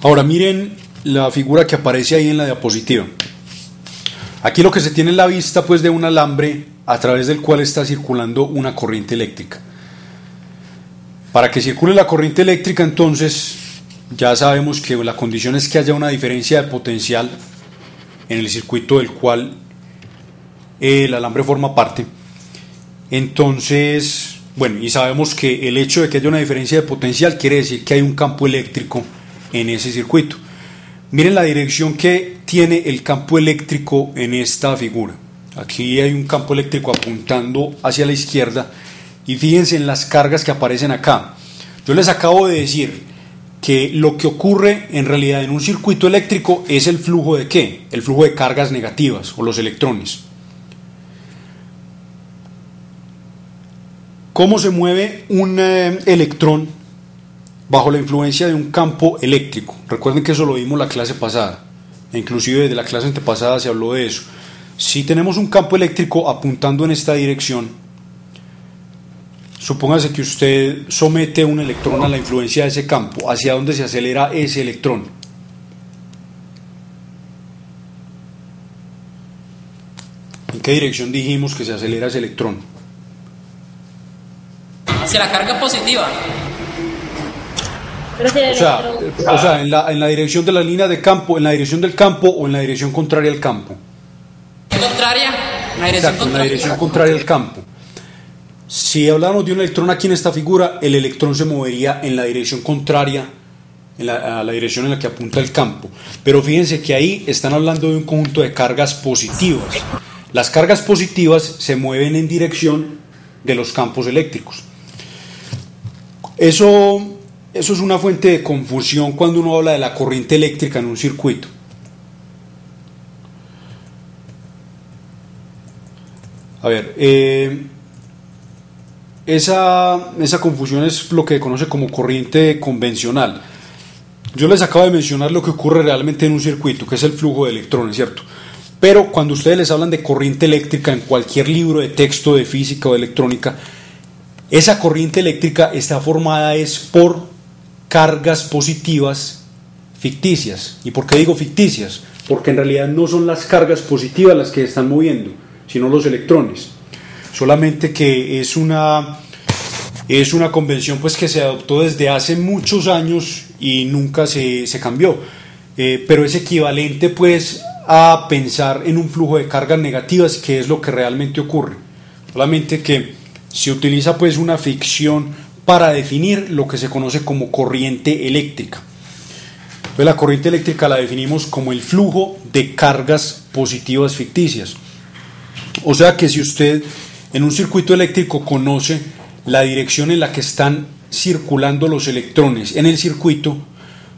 Ahora miren la figura que aparece ahí en la diapositiva. Aquí lo que se tiene en la vista pues de un alambre a través del cual está circulando una corriente eléctrica. Para que circule la corriente eléctrica, entonces ya sabemos que la condición es que haya una diferencia de potencial en el circuito del cual el alambre forma parte. Entonces, bueno, y sabemos que el hecho de que haya una diferencia de potencial quiere decir que hay un campo eléctrico en ese circuito. Miren la dirección que tiene el campo eléctrico en esta figura. Aquí hay un campo eléctrico apuntando hacia la izquierda y fíjense en las cargas que aparecen acá. Yo les acabo de decir que lo que ocurre en realidad en un circuito eléctrico es el flujo de ¿qué? El flujo de cargas negativas o los electrones. ¿Cómo se mueve un electrón bajo la influencia de un campo eléctrico? Recuerden que eso lo vimos la clase pasada, e inclusive desde la clase antepasada se habló de eso. Si tenemos un campo eléctrico apuntando en esta dirección, supóngase que usted somete un electrón a la influencia de ese campo. ¿Hacia dónde se acelera ese electrón? ¿En qué dirección dijimos que se acelera ese electrón? Hacia la carga positiva. O sea, en la dirección de la línea de campo, en la dirección del campo o en la dirección contraria al campo. Contraria. Exacto, en la dirección contraria al campo. Si hablamos de un electrón aquí en esta figura, el electrón se movería en la dirección contraria a la dirección en la que apunta el campo. Pero fíjense que ahí están hablando de un conjunto de cargas positivas. Las cargas positivas se mueven en dirección de los campos eléctricos. Eso es una fuente de confusión cuando uno habla de la corriente eléctrica en un circuito. A ver, esa confusión es lo que se conoce como corriente convencional. Yo les acabo de mencionar lo que ocurre realmente en un circuito, que es el flujo de electrones, ¿cierto? Pero cuando ustedes les hablan de corriente eléctrica en cualquier libro de texto de física o de electrónica, esa corriente eléctrica está formada es por cargas positivas ficticias. ¿Y por qué digo ficticias? Porque en realidad no son las cargas positivas las que se están moviendo, sino los electrones. Solamente que es una convención pues que se adoptó desde hace muchos años y nunca se cambió, pero es equivalente pues a pensar en un flujo de cargas negativas, que es lo que realmente ocurre, solamente que se utiliza pues una ficción para definir lo que se conoce como corriente eléctrica. Entonces la corriente eléctrica la definimos como el flujo de cargas positivas ficticias. O sea que si usted en un circuito eléctrico conoce la dirección en la que están circulando los electrones en el circuito,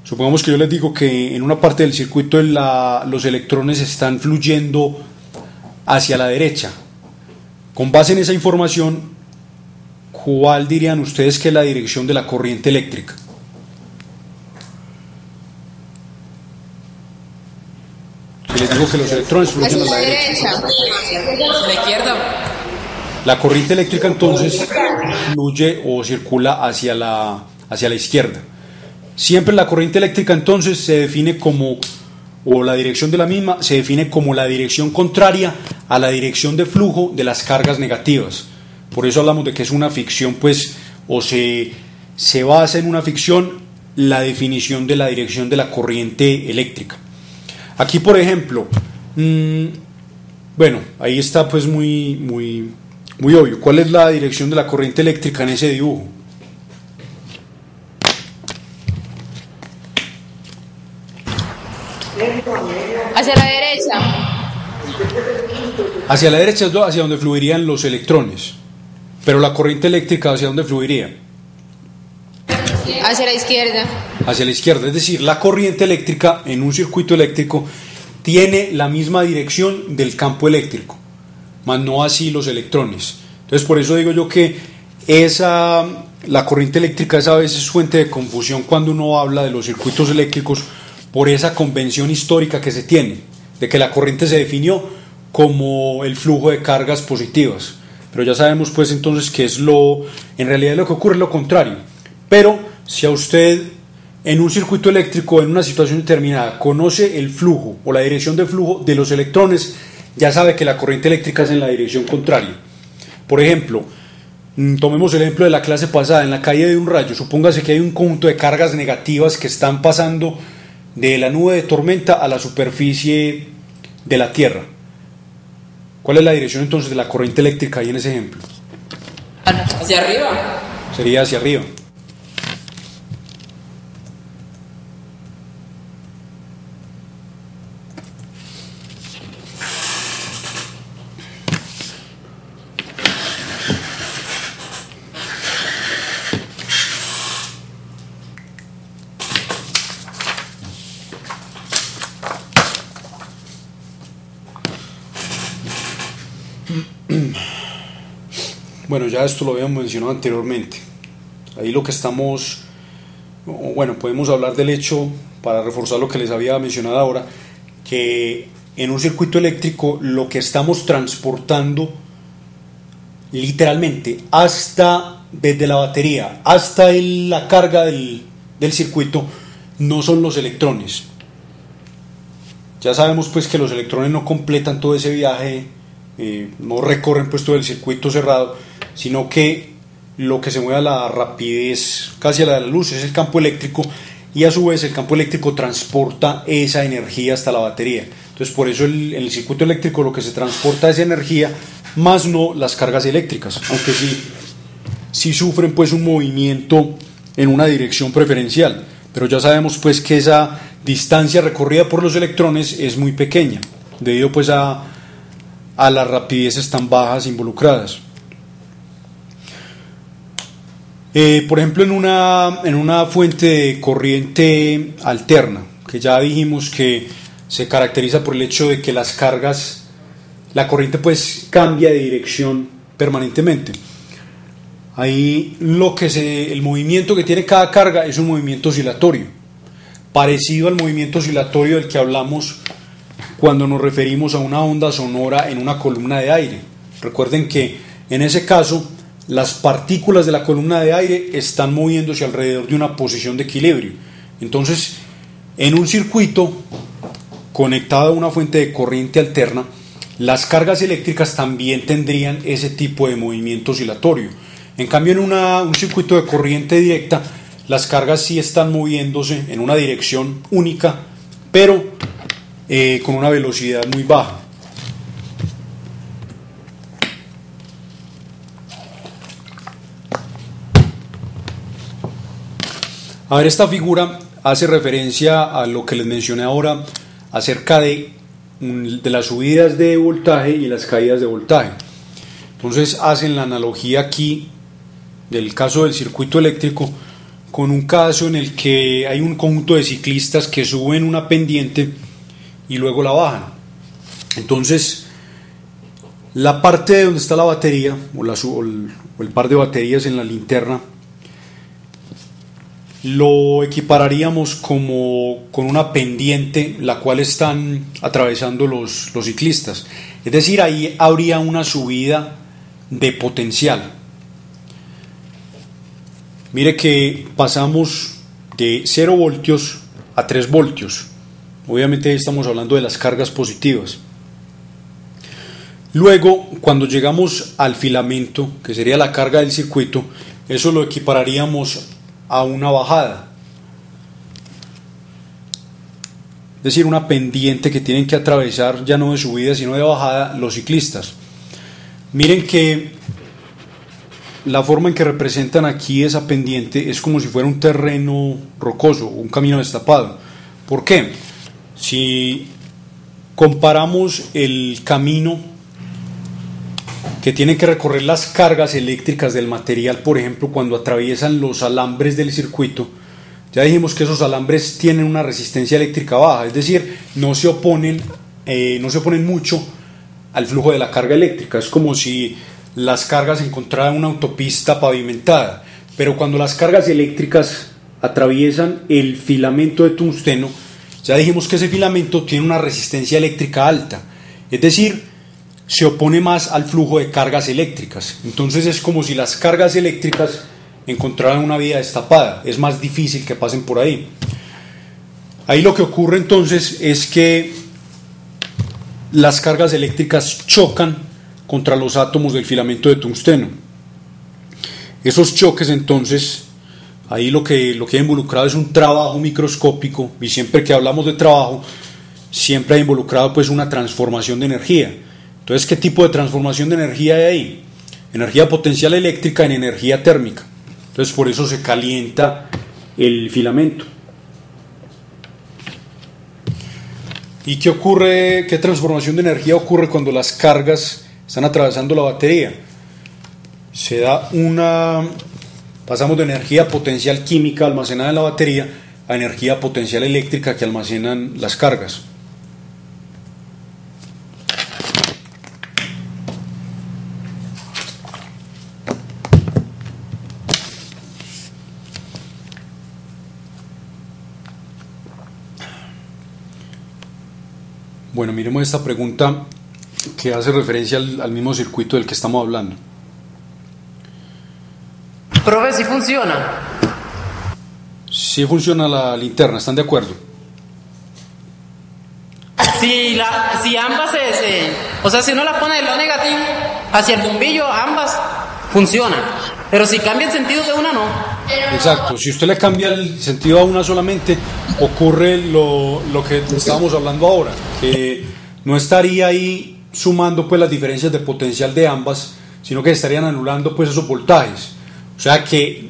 supongamos que yo les digo que en una parte del circuito los electrones están fluyendo hacia la derecha. Con base en esa información, ¿cuál dirían ustedes que es la dirección de la corriente eléctrica? Si les digo que los electrones fluyen a la derecha. A la izquierda. La corriente eléctrica entonces fluye o circula hacia la izquierda. Siempre la corriente eléctrica entonces se define como, o la dirección de la misma, se define como la dirección contraria a la dirección de flujo de las cargas negativas. Por eso hablamos de que es una ficción, pues, o se basa en una ficción la definición de la dirección de la corriente eléctrica. Aquí, por ejemplo, bueno, ahí está pues muy obvio. ¿Cuál es la dirección de la corriente eléctrica en ese dibujo? Hacia la derecha. Hacia la derecha es hacia donde fluirían los electrones. Pero la corriente eléctrica, ¿hacia dónde fluiría? Hacia la izquierda. Hacia la izquierda. Es decir, la corriente eléctrica en un circuito eléctrico tiene la misma dirección del campo eléctrico, más no así los electrones. Entonces por eso digo yo que la corriente eléctrica es a veces fuente de confusión cuando uno habla de los circuitos eléctricos, por esa convención histórica que se tiene, de que la corriente se definió como el flujo de cargas positivas. Pero ya sabemos pues entonces que en realidad lo que ocurre es lo contrario. Pero si a usted en un circuito eléctrico, en una situación determinada, conoce el flujo o la dirección de flujo de los electrones, ya sabe que la corriente eléctrica es en la dirección contraria. Por ejemplo, tomemos el ejemplo de la clase pasada, en la caída de un rayo, supóngase que hay un conjunto de cargas negativas que están pasando de la nube de tormenta a la superficie de la Tierra. ¿Cuál es la dirección entonces de la corriente eléctrica ahí en ese ejemplo? Hacia arriba. Sería hacia arriba. Bueno, ya esto lo habíamos mencionado anteriormente. Ahí lo que estamos, bueno, podemos hablar del hecho, para reforzar lo que les había mencionado ahora, que en un circuito eléctrico lo que estamos transportando literalmente desde la batería hasta la carga del circuito no son los electrones. Ya sabemos pues que los electrones no completan todo ese viaje, no recorren pues todo el circuito cerrado, sino que lo que se mueve a la rapidez casi a la de la luz es el campo eléctrico, y a su vez el campo eléctrico transporta esa energía hasta la batería. Entonces por eso en el circuito eléctrico lo que se transporta es energía, más no las cargas eléctricas, aunque sí sufren pues un movimiento en una dirección preferencial, pero ya sabemos pues que esa distancia recorrida por los electrones es muy pequeña, debido pues a las rapideces tan bajas involucradas. Por ejemplo, en una fuente de corriente alterna, que ya dijimos que se caracteriza por el hecho de que las cargas la corriente pues cambia de dirección permanentemente. Ahí el movimiento que tiene cada carga es un movimiento oscilatorio, parecido al movimiento oscilatorio del que hablamos cuando nos referimos a una onda sonora en una columna de aire. Recuerden que en ese caso las partículas de la columna de aire están moviéndose alrededor de una posición de equilibrio. Entonces, en un circuito conectado a una fuente de corriente alterna, las cargas eléctricas también tendrían ese tipo de movimiento oscilatorio. En cambio, en un circuito de corriente directa, las cargas sí están moviéndose en una dirección única, pero con una velocidad muy baja. A ver, esta figura hace referencia a lo que les mencioné ahora acerca de las subidas de voltaje y las caídas de voltaje. Entonces hacen la analogía aquí del caso del circuito eléctrico con un caso en el que hay un conjunto de ciclistas que suben una pendiente y luego la bajan. Entonces la parte de donde está la batería o el par de baterías en la linterna lo equipararíamos como con una pendiente la cual están atravesando los ciclistas. Es decir, ahí habría una subida de potencial. Mire que pasamos de 0 voltios a 3 voltios. Obviamente estamos hablando de las cargas positivas. Luego, cuando llegamos al filamento, que sería la carga del circuito, eso lo equipararíamos a una bajada. Es decir, una pendiente que tienen que atravesar ya no de subida sino de bajada los ciclistas. Miren que la forma en que representan aquí esa pendiente es como si fuera un terreno rocoso, un camino destapado. ¿Por qué? Si comparamos el camino que tienen que recorrer las cargas eléctricas del material, por ejemplo, cuando atraviesan los alambres del circuito, ya dijimos que esos alambres tienen una resistencia eléctrica baja, es decir, no se oponen mucho al flujo de la carga eléctrica. Es como si las cargas se encontraran en una autopista pavimentada, pero cuando las cargas eléctricas atraviesan el filamento de tungsteno, ya dijimos que ese filamento tiene una resistencia eléctrica alta, es decir, se opone más al flujo de cargas eléctricas. Entonces es como si las cargas eléctricas encontraran una vía destapada, es más difícil que pasen por ahí. Ahí lo que ocurre entonces es que las cargas eléctricas chocan contra los átomos del filamento de tungsteno. Esos choques entonces, ahí lo que hay involucrado es un trabajo microscópico, y siempre que hablamos de trabajo, siempre hay involucrado pues una transformación de energía. Entonces, ¿qué tipo de transformación de energía hay ahí? Energía potencial eléctrica en energía térmica. Entonces, por eso se calienta el filamento. ¿Y qué ocurre? ¿Qué transformación de energía ocurre cuando las cargas están atravesando la batería? Pasamos de energía potencial química almacenada en la batería a energía potencial eléctrica que almacenan las cargas. Bueno, miremos esta pregunta que hace referencia al mismo circuito del que estamos hablando. Profe, ¿sí funciona? Sí funciona la linterna, ¿están de acuerdo? Si ambas o sea, si uno la pone del lado negativo hacia el bombillo, ambas funcionan. Pero si cambia el sentido de una, no. Exacto, si usted le cambia el sentido a una solamente, ocurre lo que estábamos hablando ahora, que no estaría ahí sumando pues las diferencias de potencial de ambas, sino que estarían anulando pues esos voltajes. O sea que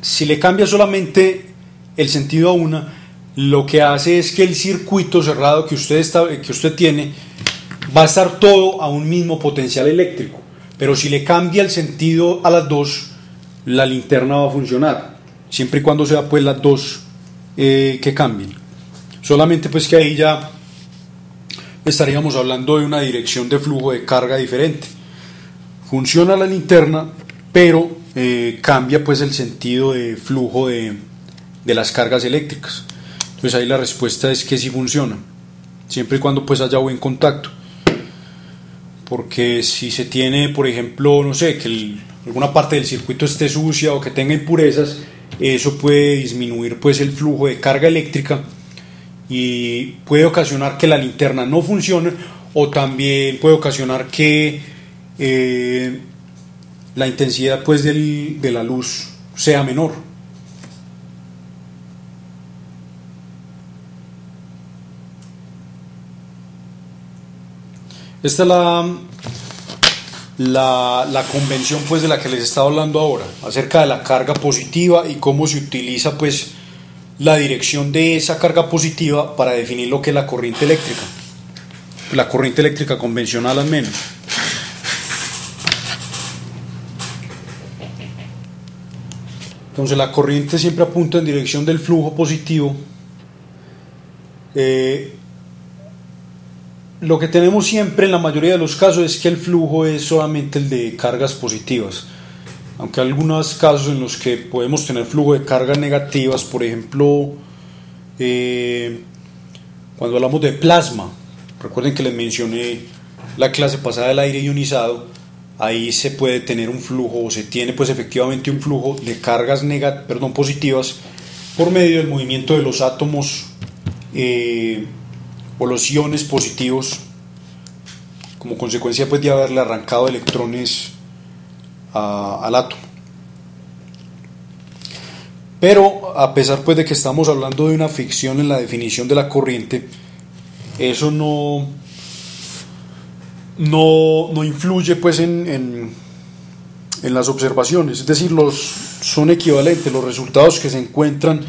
si le cambia solamente el sentido a una, lo que hace es que el circuito cerrado que usted tiene va a estar todo a un mismo potencial eléctrico, pero si le cambia el sentido a las dos, la linterna va a funcionar, siempre y cuando sea pues las dos que cambien. Solamente pues que ahí ya estaríamos hablando de una dirección de flujo de carga diferente. Funciona la linterna, pero cambia pues el sentido de flujo de las cargas eléctricas. Entonces ahí la respuesta es que sí funciona, siempre y cuando pues haya buen contacto. Porque si se tiene, por ejemplo, no sé, que alguna parte del circuito esté sucia o que tenga impurezas, eso puede disminuir pues el flujo de carga eléctrica y puede ocasionar que la linterna no funcione, o también puede ocasionar que la intensidad pues de la luz sea menor. Esta es la convención pues de la que les estaba hablando ahora, acerca de la carga positiva y cómo se utiliza pues la dirección de esa carga positiva para definir lo que es la corriente eléctrica convencional al menos. Entonces la corriente siempre apunta en dirección del flujo positivo. Lo que tenemos siempre en la mayoría de los casos es que el flujo es solamente el de cargas positivas, aunque hay algunos casos en los que podemos tener flujo de cargas negativas. Por ejemplo, cuando hablamos de plasma, recuerden que les mencioné la clase pasada del aire ionizado, ahí se puede tener un flujo, o se tiene pues efectivamente un flujo de cargas positivas por medio del movimiento de los átomos o los iones positivos, como consecuencia pues de haberle arrancado electrones al átomo. Pero a pesar pues de que estamos hablando de una ficción en la definición de la corriente, eso no influye pues en las observaciones, es decir, son equivalentes los resultados que se encuentran,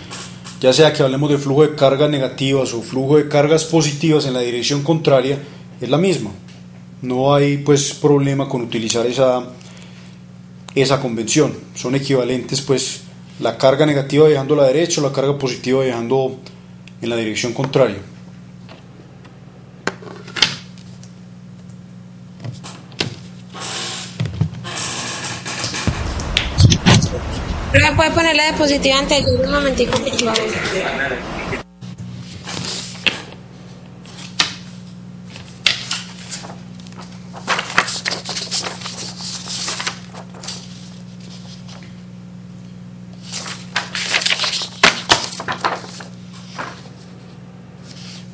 ya sea que hablemos de flujo de cargas negativas o flujo de cargas positivas en la dirección contraria, es la misma. No hay pues problema con utilizar esa convención, son equivalentes pues la carga negativa viajando a la derecha o la carga positiva viajando en la dirección contraria. ¿Me puede poner la diapositiva anterior un momentico, por favor?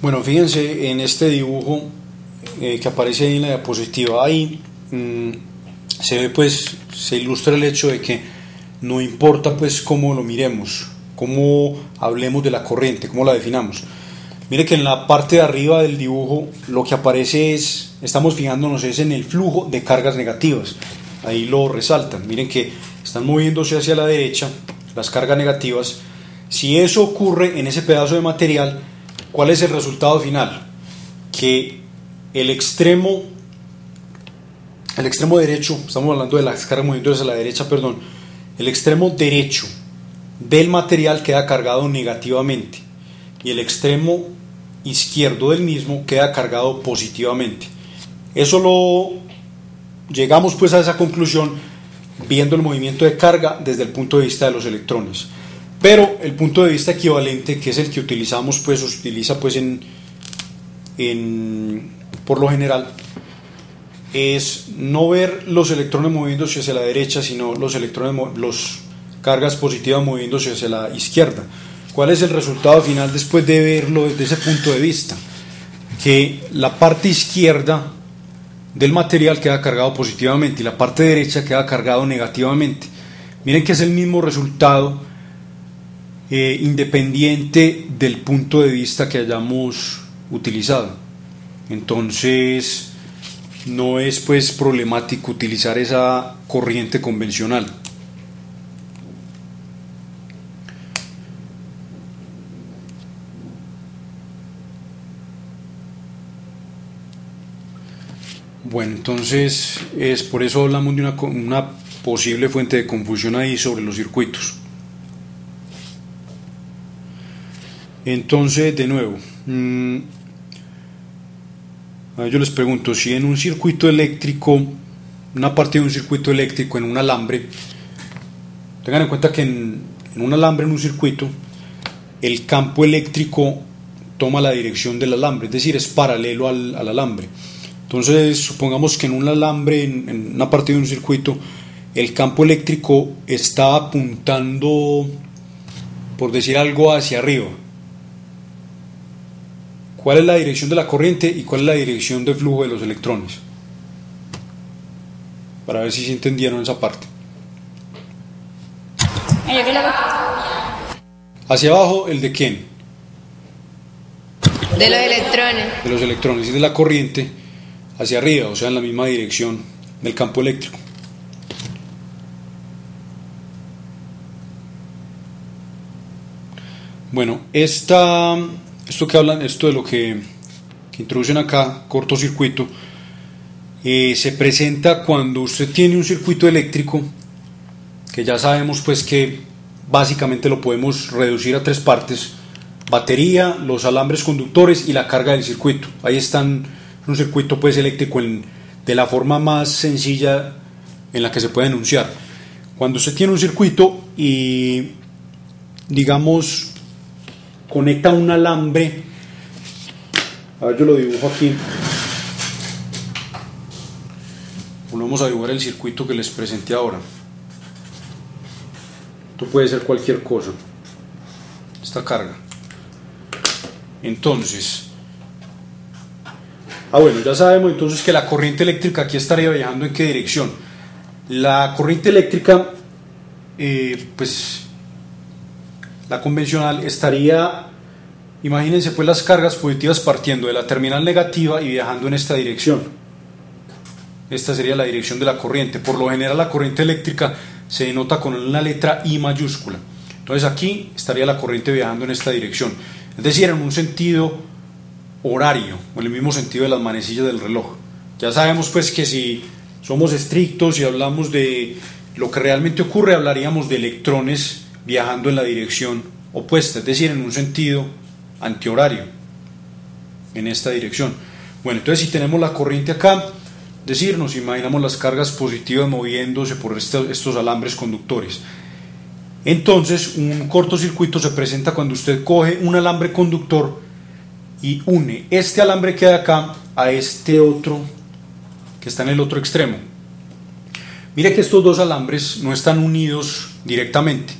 Bueno, fíjense en este dibujo que aparece ahí en la diapositiva. Ahí se ve pues, se ilustra el hecho de que no importa pues cómo lo miremos, cómo hablemos de la corriente, cómo la definamos. Mire que en la parte de arriba del dibujo lo que aparece estamos fijándonos en el flujo de cargas negativas. Ahí lo resaltan. Miren que están moviéndose hacia la derecha las cargas negativas. Si eso ocurre en ese pedazo de material, ¿cuál es el resultado final? Que el extremo derecho, estamos hablando de las cargas moviéndose hacia la derecha, el extremo derecho del material queda cargado negativamente y el extremo izquierdo del mismo queda cargado positivamente. Llegamos pues a esa conclusión viendo el movimiento de carga desde el punto de vista de los electrones. Pero el punto de vista equivalente, que es el que utilizamos pues, o se utiliza pues por lo general, es no ver los electrones moviéndose hacia la derecha, sino los cargas positivas moviéndose hacia la izquierda. ¿Cuál es el resultado final después de verlo desde ese punto de vista? Que la parte izquierda del material queda cargado positivamente y la parte derecha queda cargado negativamente. Miren que es el mismo resultado independiente del punto de vista que hayamos utilizado. Entonces no es pues problemático utilizar esa corriente convencional. Bueno, entonces por eso hablamos de una posible fuente de confusión ahí sobre los circuitos. Entonces, de nuevo, Yo les pregunto, si en un circuito eléctrico, una parte de un circuito eléctrico en un alambre, tengan en cuenta que en un alambre, en un circuito, el campo eléctrico toma la dirección del alambre, es decir, es paralelo al alambre. Entonces, supongamos que en un alambre, en una parte de un circuito, el campo eléctrico está apuntando, por decir algo, hacia arriba. ¿Cuál es la dirección de la corriente y cuál es la dirección de flujo de los electrones? Para ver si se entendieron esa parte. Hacia abajo, ¿el de quién? De los electrones. De los electrones, y de la corriente hacia arriba, o sea, en la misma dirección del campo eléctrico. Bueno, esto que hablan, esto de lo que introducen acá, cortocircuito, se presenta cuando usted tiene un circuito eléctrico, que ya sabemos pues que básicamente lo podemos reducir a tres partes: batería, los alambres conductores y la carga del circuito. Ahí están un circuito pues eléctrico de la forma más sencilla en la que se puede enunciar. Cuando usted tiene un circuito y, digamos, conecta un alambre, a ver, yo lo dibujo aquí. Vamos a dibujar el circuito que les presenté ahora. Esto puede ser cualquier cosa, esta carga. Entonces, bueno, ya sabemos entonces que la corriente eléctrica aquí estaría viajando en qué dirección. La corriente eléctrica, pues la convencional estaría, imagínense pues las cargas positivas partiendo de la terminal negativa y viajando en esta dirección. Esta sería la dirección de la corriente. Por lo general la corriente eléctrica se denota con una letra I mayúscula. Entonces aquí estaría la corriente viajando en esta dirección, es decir, en un sentido horario, o en el mismo sentido de las manecillas del reloj. Ya sabemos pues que si somos estrictos y hablamos de lo que realmente ocurre, hablaríamos de electrones viajando en la dirección opuesta, es decir, en un sentido antihorario, en esta dirección. Bueno, entonces si tenemos la corriente acá, es decir, nos imaginamos las cargas positivas moviéndose por estos alambres conductores. Entonces un cortocircuito se presenta cuando usted coge un alambre conductor y une este alambre que hay acá a este otro que está en el otro extremo. Mire que estos dos alambres no están unidos directamente,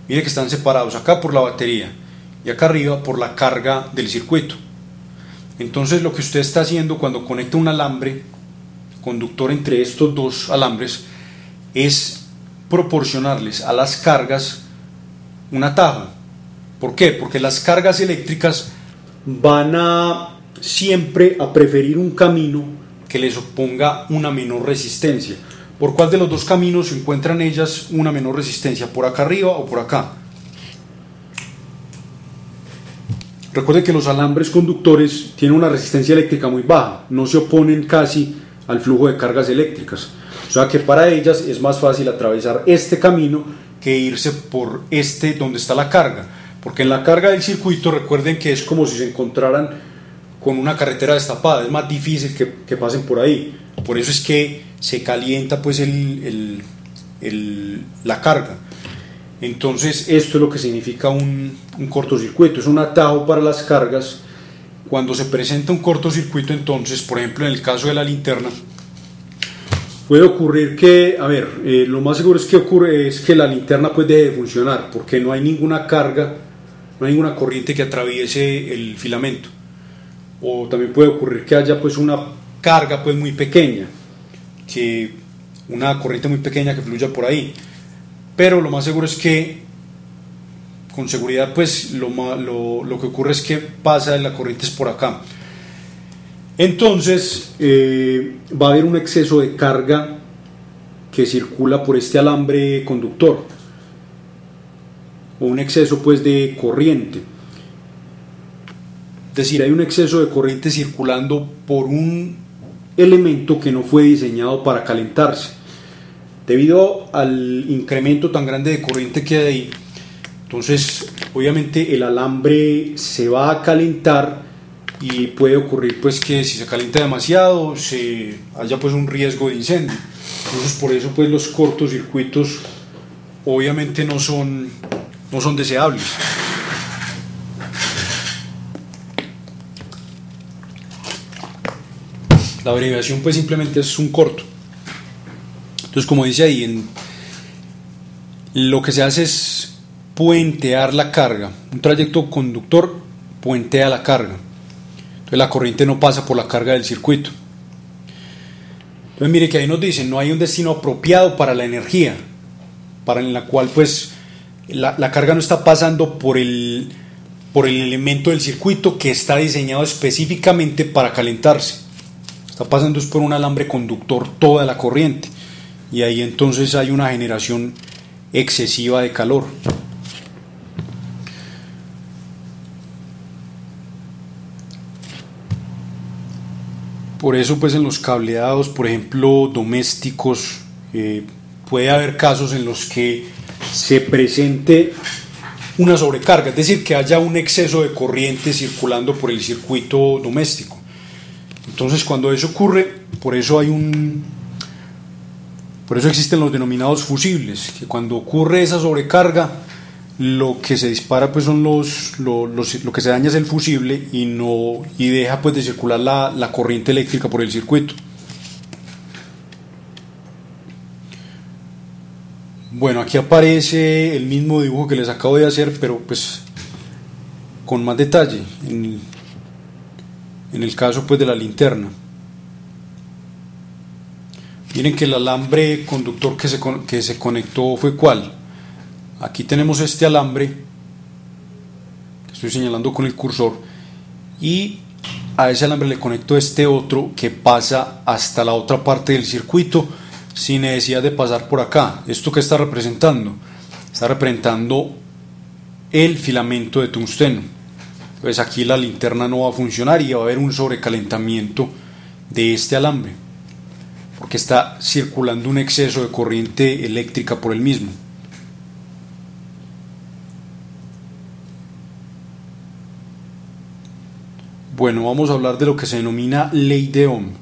mire que están separados acá por la batería y acá arriba por la carga del circuito. Entonces lo que usted está haciendo cuando conecta un alambre conductor entre estos dos alambres es proporcionarles a las cargas un atajo. ¿Por qué? Porque las cargas eléctricas van siempre a preferir un camino que les oponga una menor resistencia. ¿Por cuál de los dos caminos se encuentran ellas una menor resistencia? ¿Por acá arriba o por acá? Recuerden que los alambres conductores tienen una resistencia eléctrica muy baja, no se oponen casi al flujo de cargas eléctricas, o sea que para ellas es más fácil atravesar este camino que irse por este donde está la carga, porque en la carga del circuito recuerden que es como si se encontraran con una carretera destapada, es más difícil que pasen por ahí, por eso es que se calienta pues la carga. Entonces esto es lo que significa un cortocircuito, es un atajo para las cargas. Cuando se presenta un cortocircuito, entonces, por ejemplo, en el caso de la linterna, puede ocurrir que, lo más seguro es que la linterna pues deje de funcionar, porque no hay ninguna carga, no hay ninguna corriente que atraviese el filamento. O también puede ocurrir que haya pues una carga pues muy pequeña, una corriente muy pequeña que fluya por ahí. Pero lo más seguro es que, con seguridad, pues lo que ocurre es que pasa la corriente es por acá. Entonces va a haber un exceso de carga que circula por este alambre conductor, o un exceso pues de corriente. Es decir, hay un exceso de corriente circulando por un elemento que no fue diseñado para calentarse. Debido al incremento tan grande de corriente que hay ahí, entonces obviamente el alambre se va a calentar y puede ocurrir pues que si se calienta demasiado haya pues un riesgo de incendio. Entonces por eso pues los cortocircuitos obviamente no son deseables. La abreviación pues simplemente es un corto. Entonces, como dice ahí, lo que se hace es puentear la carga. Un trayecto conductor puentea la carga. Entonces la corriente no pasa por la carga del circuito. Entonces mire que ahí nos dicen, no hay un destino apropiado para la energía, en la cual pues la carga no está pasando por el elemento del circuito que está diseñado específicamente para calentarse. Está pasando por un alambre conductor toda la corriente, y ahí entonces hay una generación excesiva de calor. Por eso pues en los cableados, por ejemplo, domésticos, puede haber casos en los que se presente una sobrecarga, es decir, que haya un exceso de corriente circulando por el circuito doméstico. Entonces cuando eso ocurre, por eso existen los denominados fusibles, que cuando ocurre esa sobrecarga, lo que se dispara pues son lo que se daña es el fusible y deja pues de circular la corriente eléctrica por el circuito. Bueno, aquí aparece el mismo dibujo que les acabo de hacer, pero pues con más detalle en el caso pues de la linterna. Miren que el alambre conductor que se conectó fue ¿cuál? Aquí tenemos este alambre que estoy señalando con el cursor, y a ese alambre le conecto este otro que pasa hasta la otra parte del circuito sin necesidad de pasar por acá. ¿Esto qué está representando? Está representando el filamento de tungsteno. Pues aquí la linterna no va a funcionar y va a haber un sobrecalentamiento de este alambre, porque está circulando un exceso de corriente eléctrica por el mismo. Bueno, vamos a hablar de lo que se denomina ley de Ohm.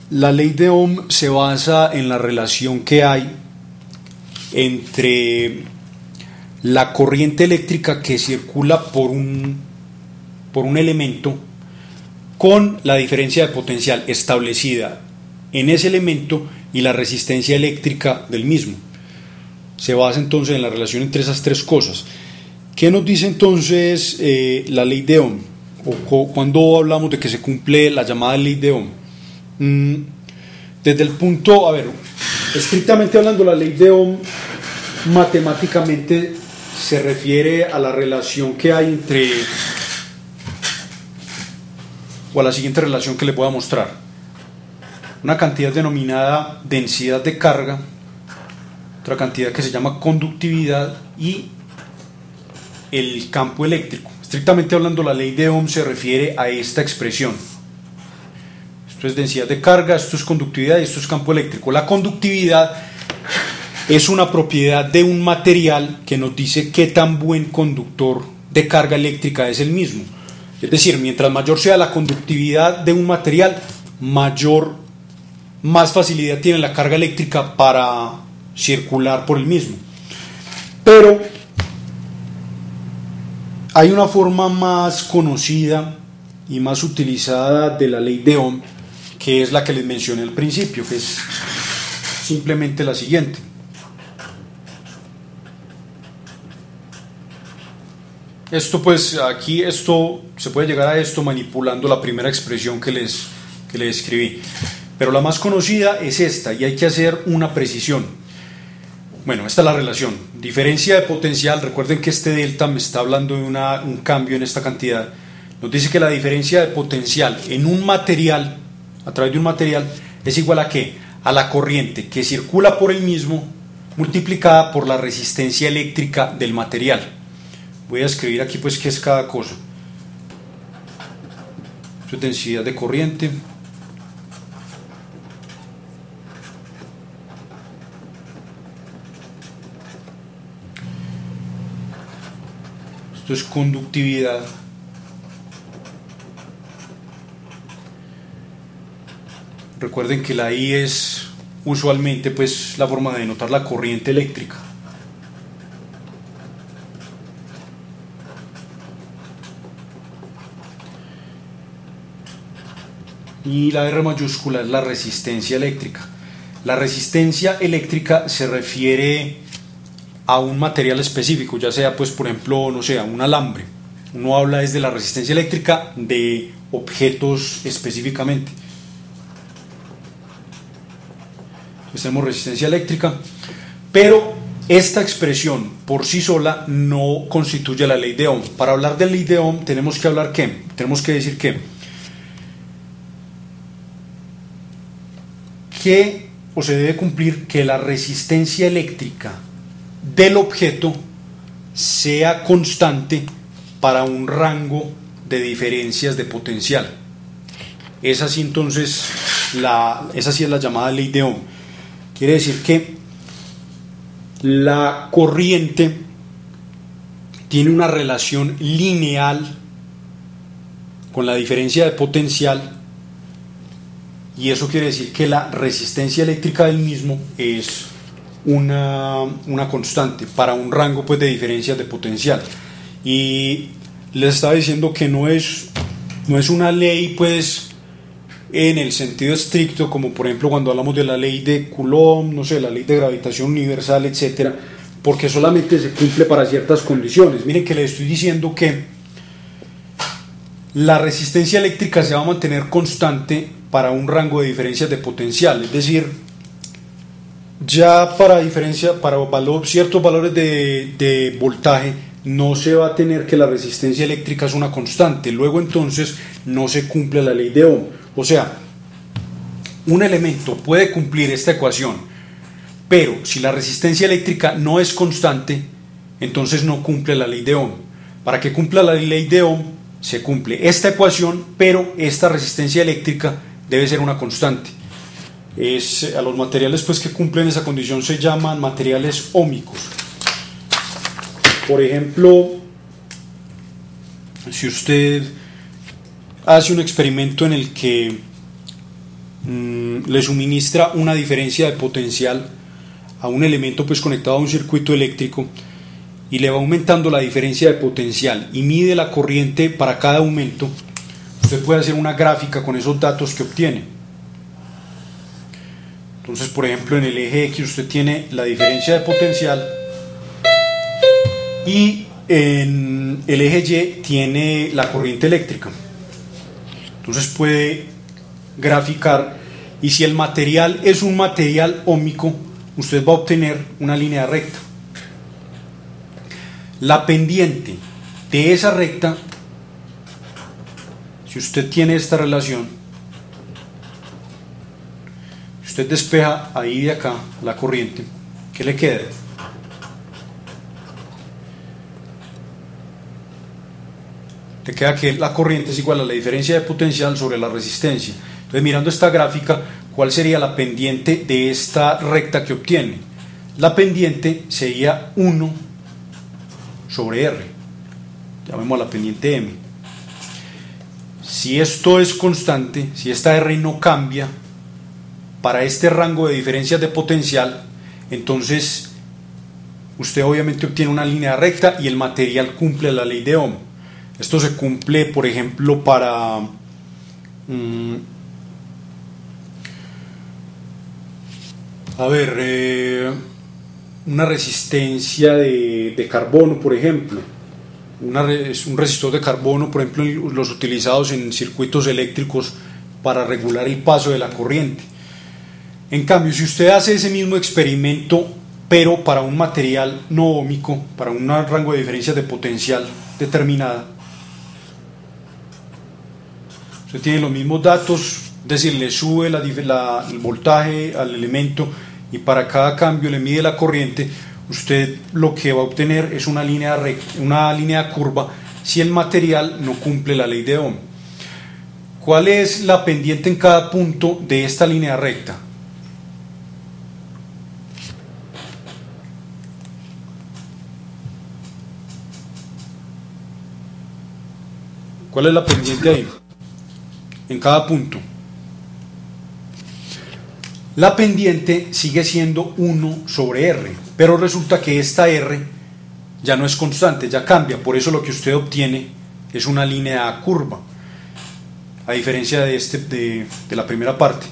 La ley de Ohm se basa en la relación que hay entre la corriente eléctrica que circula por un elemento con la diferencia de potencial establecida en ese elemento y la resistencia eléctrica del mismo. Se basa entonces en la relación entre esas tres cosas. ¿Qué nos dice entonces la ley de Ohm? O cuando hablamos de que se cumple la llamada ley de Ohm. Desde el punto, estrictamente hablando, la ley de Ohm matemáticamente se refiere a la relación que hay o a la siguiente relación que les voy a mostrar. Una cantidad denominada densidad de carga, otra cantidad que se llama conductividad, y el campo eléctrico. Estrictamente hablando, la ley de Ohm se refiere a esta expresión. Esto es densidad de carga, esto es conductividad y esto es campo eléctrico. La conductividad es una propiedad de un material que nos dice qué tan buen conductor de carga eléctrica es el mismo. Es decir, mientras mayor sea la conductividad de un material, más facilidad tiene la carga eléctrica para circular por el mismo. Pero hay una forma más conocida y más utilizada de la ley de Ohm, que es la que les mencioné al principio, que es simplemente la siguiente. Esto pues aquí se puede llegar a esto manipulando la primera expresión que les escribí, pero la más conocida es esta, y hay que hacer una precisión. Bueno, esta es la relación, diferencia de potencial. Recuerden que este delta me está hablando de un cambio en esta cantidad. Nos dice que la diferencia de potencial en un material, a través de un material, es igual a ¿qué? A la corriente que circula por el mismo multiplicada por la resistencia eléctrica del material. Voy a escribir aquí pues qué es cada cosa. Esto es densidad de corriente. Esto es conductividad. Recuerden que la I es usualmente pues la forma de denotar la corriente eléctrica. Y la R mayúscula es la resistencia eléctrica. La resistencia eléctrica se refiere a un material específico, ya sea pues por ejemplo, no sé, un alambre. Uno habla desde la resistencia eléctrica de objetos específicamente. Entonces tenemos resistencia eléctrica, pero esta expresión por sí sola no constituye la ley de Ohm. Para hablar de ley de Ohm tenemos que hablar ¿qué? Tenemos que decir que o se debe cumplir que la resistencia eléctrica del objeto sea constante para un rango de diferencias de potencial. Esa sí entonces esa sí es la llamada ley de Ohm. Quiere decir que la corriente tiene una relación lineal con la diferencia de potencial, y eso quiere decir que la resistencia eléctrica del mismo es una constante para un rango pues de diferencias de potencial. Y les estaba diciendo que no es una ley pues en el sentido estricto, como por ejemplo cuando hablamos de la ley de Coulomb, no sé, la ley de gravitación universal, etcétera, porque solamente se cumple para ciertas condiciones. Miren que les estoy diciendo que la resistencia eléctrica se va a mantener constante para un rango de diferencias de potencial, es decir, ya para ciertos valores de voltaje no se va a tener que la resistencia eléctrica es una constante, luego entonces no se cumple la ley de Ohm. O sea, un elemento puede cumplir esta ecuación, pero si la resistencia eléctrica no es constante, entonces no cumple la ley de Ohm. Para que cumpla la ley de Ohm se cumple esta ecuación, pero esta resistencia eléctrica debe ser una constante. A los materiales pues que cumplen esa condición se llaman materiales óhmicos. Por ejemplo, si usted hace un experimento en el que le suministra una diferencia de potencial a un elemento pues conectado a un circuito eléctrico y le va aumentando la diferencia de potencial y mide la corriente para cada aumento, usted puede hacer una gráfica con esos datos que obtiene. Entonces, por ejemplo, en el eje X usted tiene la diferencia de potencial y en el eje Y tiene la corriente eléctrica. Entonces puede graficar, y si el material es un material óhmico, usted va a obtener una línea recta. La pendiente de esa recta, si usted tiene esta relación, si usted despeja ahí de acá la corriente, ¿qué le queda? Te queda que la corriente es igual a la diferencia de potencial sobre la resistencia. Entonces, mirando esta gráfica, ¿cuál sería la pendiente de esta recta que obtiene? La pendiente sería 1 sobre R, llamemos a la pendiente M. Si esto es constante, si esta R no cambia para este rango de diferencias de potencial, entonces usted obviamente obtiene una línea recta y el material cumple la ley de Ohm. Esto se cumple, por ejemplo, para una resistencia de carbono, por ejemplo. Es un resistor de carbono, por ejemplo, los utilizados en circuitos eléctricos para regular el paso de la corriente. En cambio, si usted hace ese mismo experimento, pero para un material no óhmico, para un rango de diferencias de potencial determinada, usted tiene los mismos datos, es decir, le sube el voltaje al elemento y para cada cambio le mide la corriente, usted lo que va a obtener es una línea recta, una línea curva si el material no cumple la ley de Ohm. ¿Cuál es la pendiente en cada punto de esta línea recta? ¿Cuál es la pendiente ahí? En cada punto. La pendiente sigue siendo 1 sobre R, pero resulta que esta R ya no es constante, ya cambia, por eso lo que usted obtiene es una línea curva, a diferencia de la primera parte.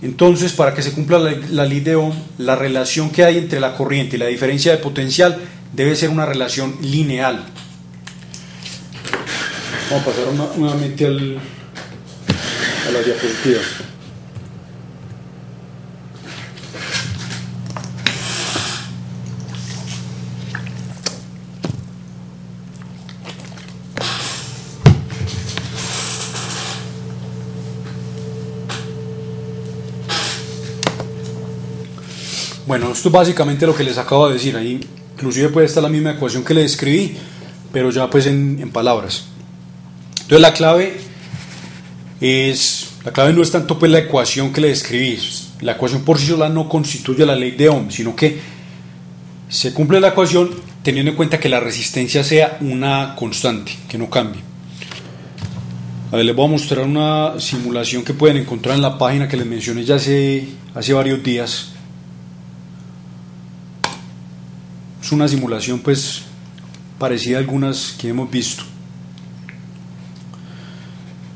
Entonces, para que se cumpla la ley de Ohm, la relación que hay entre la corriente y la diferencia de potencial debe ser una relación lineal. Vamos a pasar nuevamente a la diapositiva. Bueno, esto es básicamente lo que les acabo de decir. Ahí inclusive puede estar la misma ecuación que les escribí, pero ya pues en palabras. Entonces la clave no es tanto pues la ecuación que les escribí. La ecuación por sí sola no constituye la ley de Ohm, sino que se cumple la ecuación teniendo en cuenta que la resistencia sea una constante, que no cambie. A ver, les voy a mostrar una simulación que pueden encontrar en la página que les mencioné ya hace varios días. Es una simulación pues parecida a algunas que hemos visto,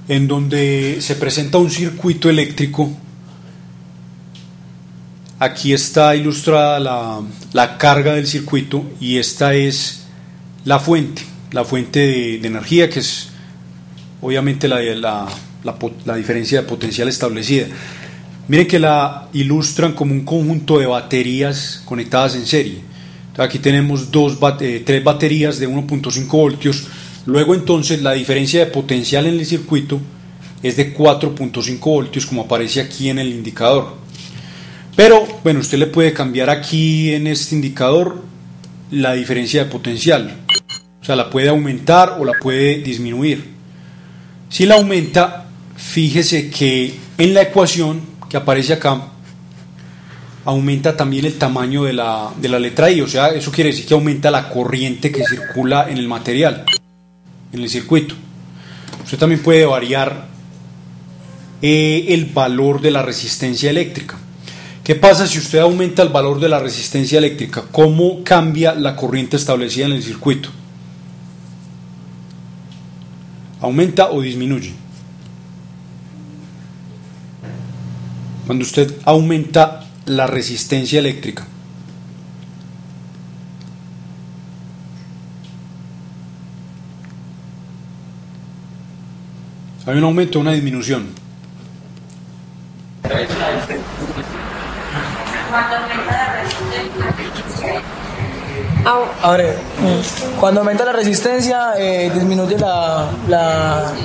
en donde se presenta un circuito eléctrico. Aquí está ilustrada la carga del circuito y esta es la fuente de energía, que es obviamente la diferencia de potencial establecida. Miren que la ilustran como un conjunto de baterías conectadas en serie. Aquí tenemos 3 baterías de 1.5 voltios. Luego entonces la diferencia de potencial en el circuito es de 4.5 voltios, como aparece aquí en el indicador. Pero bueno, usted le puede cambiar aquí en este indicador la diferencia de potencial, o sea, la puede aumentar o la puede disminuir. Si la aumenta, fíjese que en la ecuación que aparece acá aumenta también el tamaño de la letra I, o sea, eso quiere decir que aumenta la corriente que circula en el material, en el circuito. Usted también puede variar el valor de la resistencia eléctrica. ¿Qué pasa si usted aumenta el valor de la resistencia eléctrica? ¿Cómo cambia la corriente establecida en el circuito? ¿Aumenta o disminuye? Cuando usted aumenta la resistencia eléctrica, ¿hay un aumento o una disminución? Ahora, cuando aumenta la resistencia, disminuye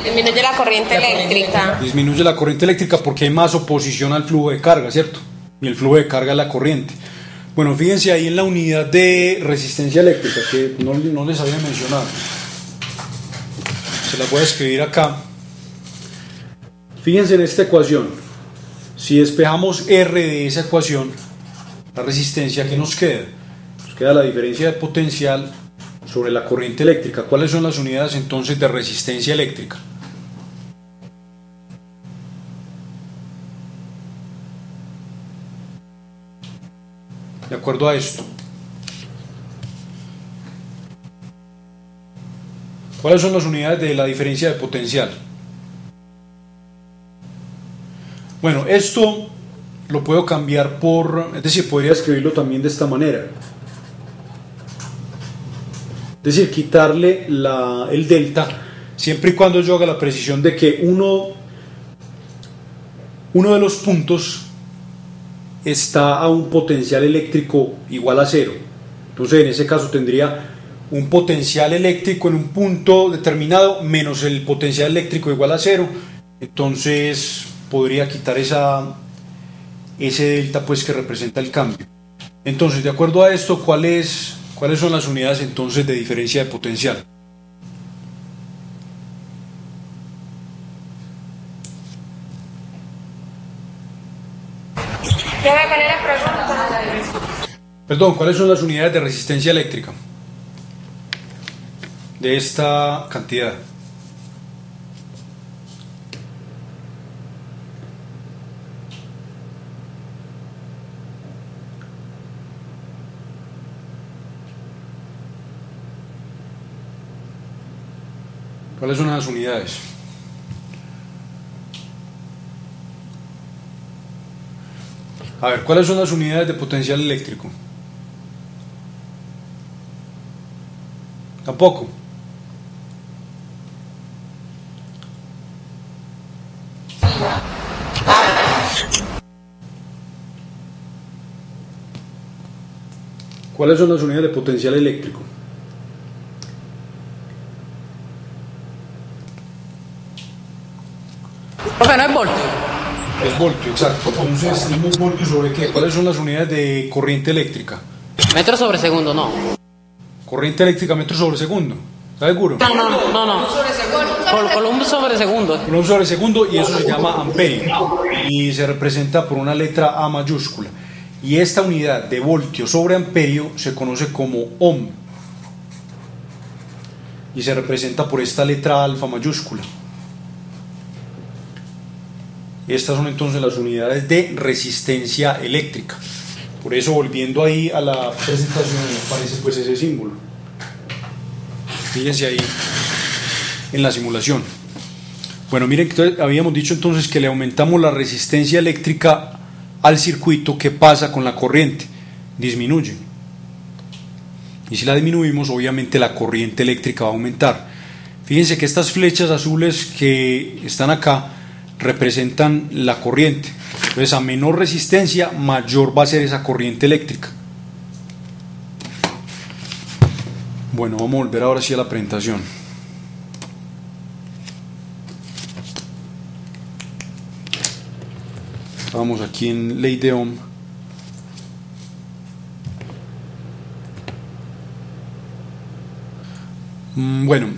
Disminuye la corriente eléctrica. Disminuye la corriente eléctrica porque hay más oposición al flujo de carga, ¿cierto? Y el flujo de carga es la corriente. Bueno, fíjense ahí en la unidad de resistencia eléctrica, que no les había mencionado. Se la voy a escribir acá. Fíjense en esta ecuación. Si despejamos R de esa ecuación, la resistencia, ¿qué nos queda? Nos queda la diferencia de potencial sobre la corriente eléctrica. ¿Cuáles son las unidades entonces de resistencia eléctrica? De acuerdo a esto, ¿cuáles son las unidades de la diferencia de potencial? Bueno, esto lo puedo cambiar es decir, podría escribirlo también de esta manera. Es decir, quitarle el delta, siempre y cuando yo haga la precisión de que uno de los puntos está a un potencial eléctrico igual a 0. Entonces en ese caso tendría un potencial eléctrico en un punto determinado menos el potencial eléctrico igual a 0. Entonces podría quitar ese delta pues que representa el cambio. Entonces, de acuerdo a esto, ¿cuáles son las unidades entonces de diferencia de potencial? Perdón, ¿cuáles son las unidades de resistencia eléctrica de esta cantidad? ¿Cuáles son las unidades? A ver, ¿cuáles son las unidades de potencial eléctrico? Tampoco. ¿Cuáles son las unidades de potencial eléctrico? Profe, no es voltio. Es voltio, exacto. Entonces, tenemos voltio sobre qué. ¿Cuáles son las unidades de corriente eléctrica? Metro sobre segundo, no. Corriente eléctrica, metro sobre segundo. ¿Está seguro? No. Coulomb sobre segundo. Coulomb sobre segundo, y eso se llama amperio. Y se representa por una letra A mayúscula. Y esta unidad de voltio sobre amperio se conoce como ohm. Y se representa por esta letra alfa mayúscula. Estas son entonces las unidades de resistencia eléctrica. Por eso, volviendo ahí a la presentación, aparece pues ese símbolo. Fíjense ahí en la simulación. Bueno, miren que habíamos dicho entonces que le aumentamos la resistencia eléctrica al circuito. ¿Qué pasa con la corriente? Disminuye. Y si la disminuimos, obviamente la corriente eléctrica va a aumentar. Fíjense que estas flechas azules que están acá representan la corriente. Entonces, a menor resistencia, mayor va a ser esa corriente eléctrica. Bueno, vamos a volver ahora sí a la presentación. Vamos aquí en ley de Ohm. Bueno,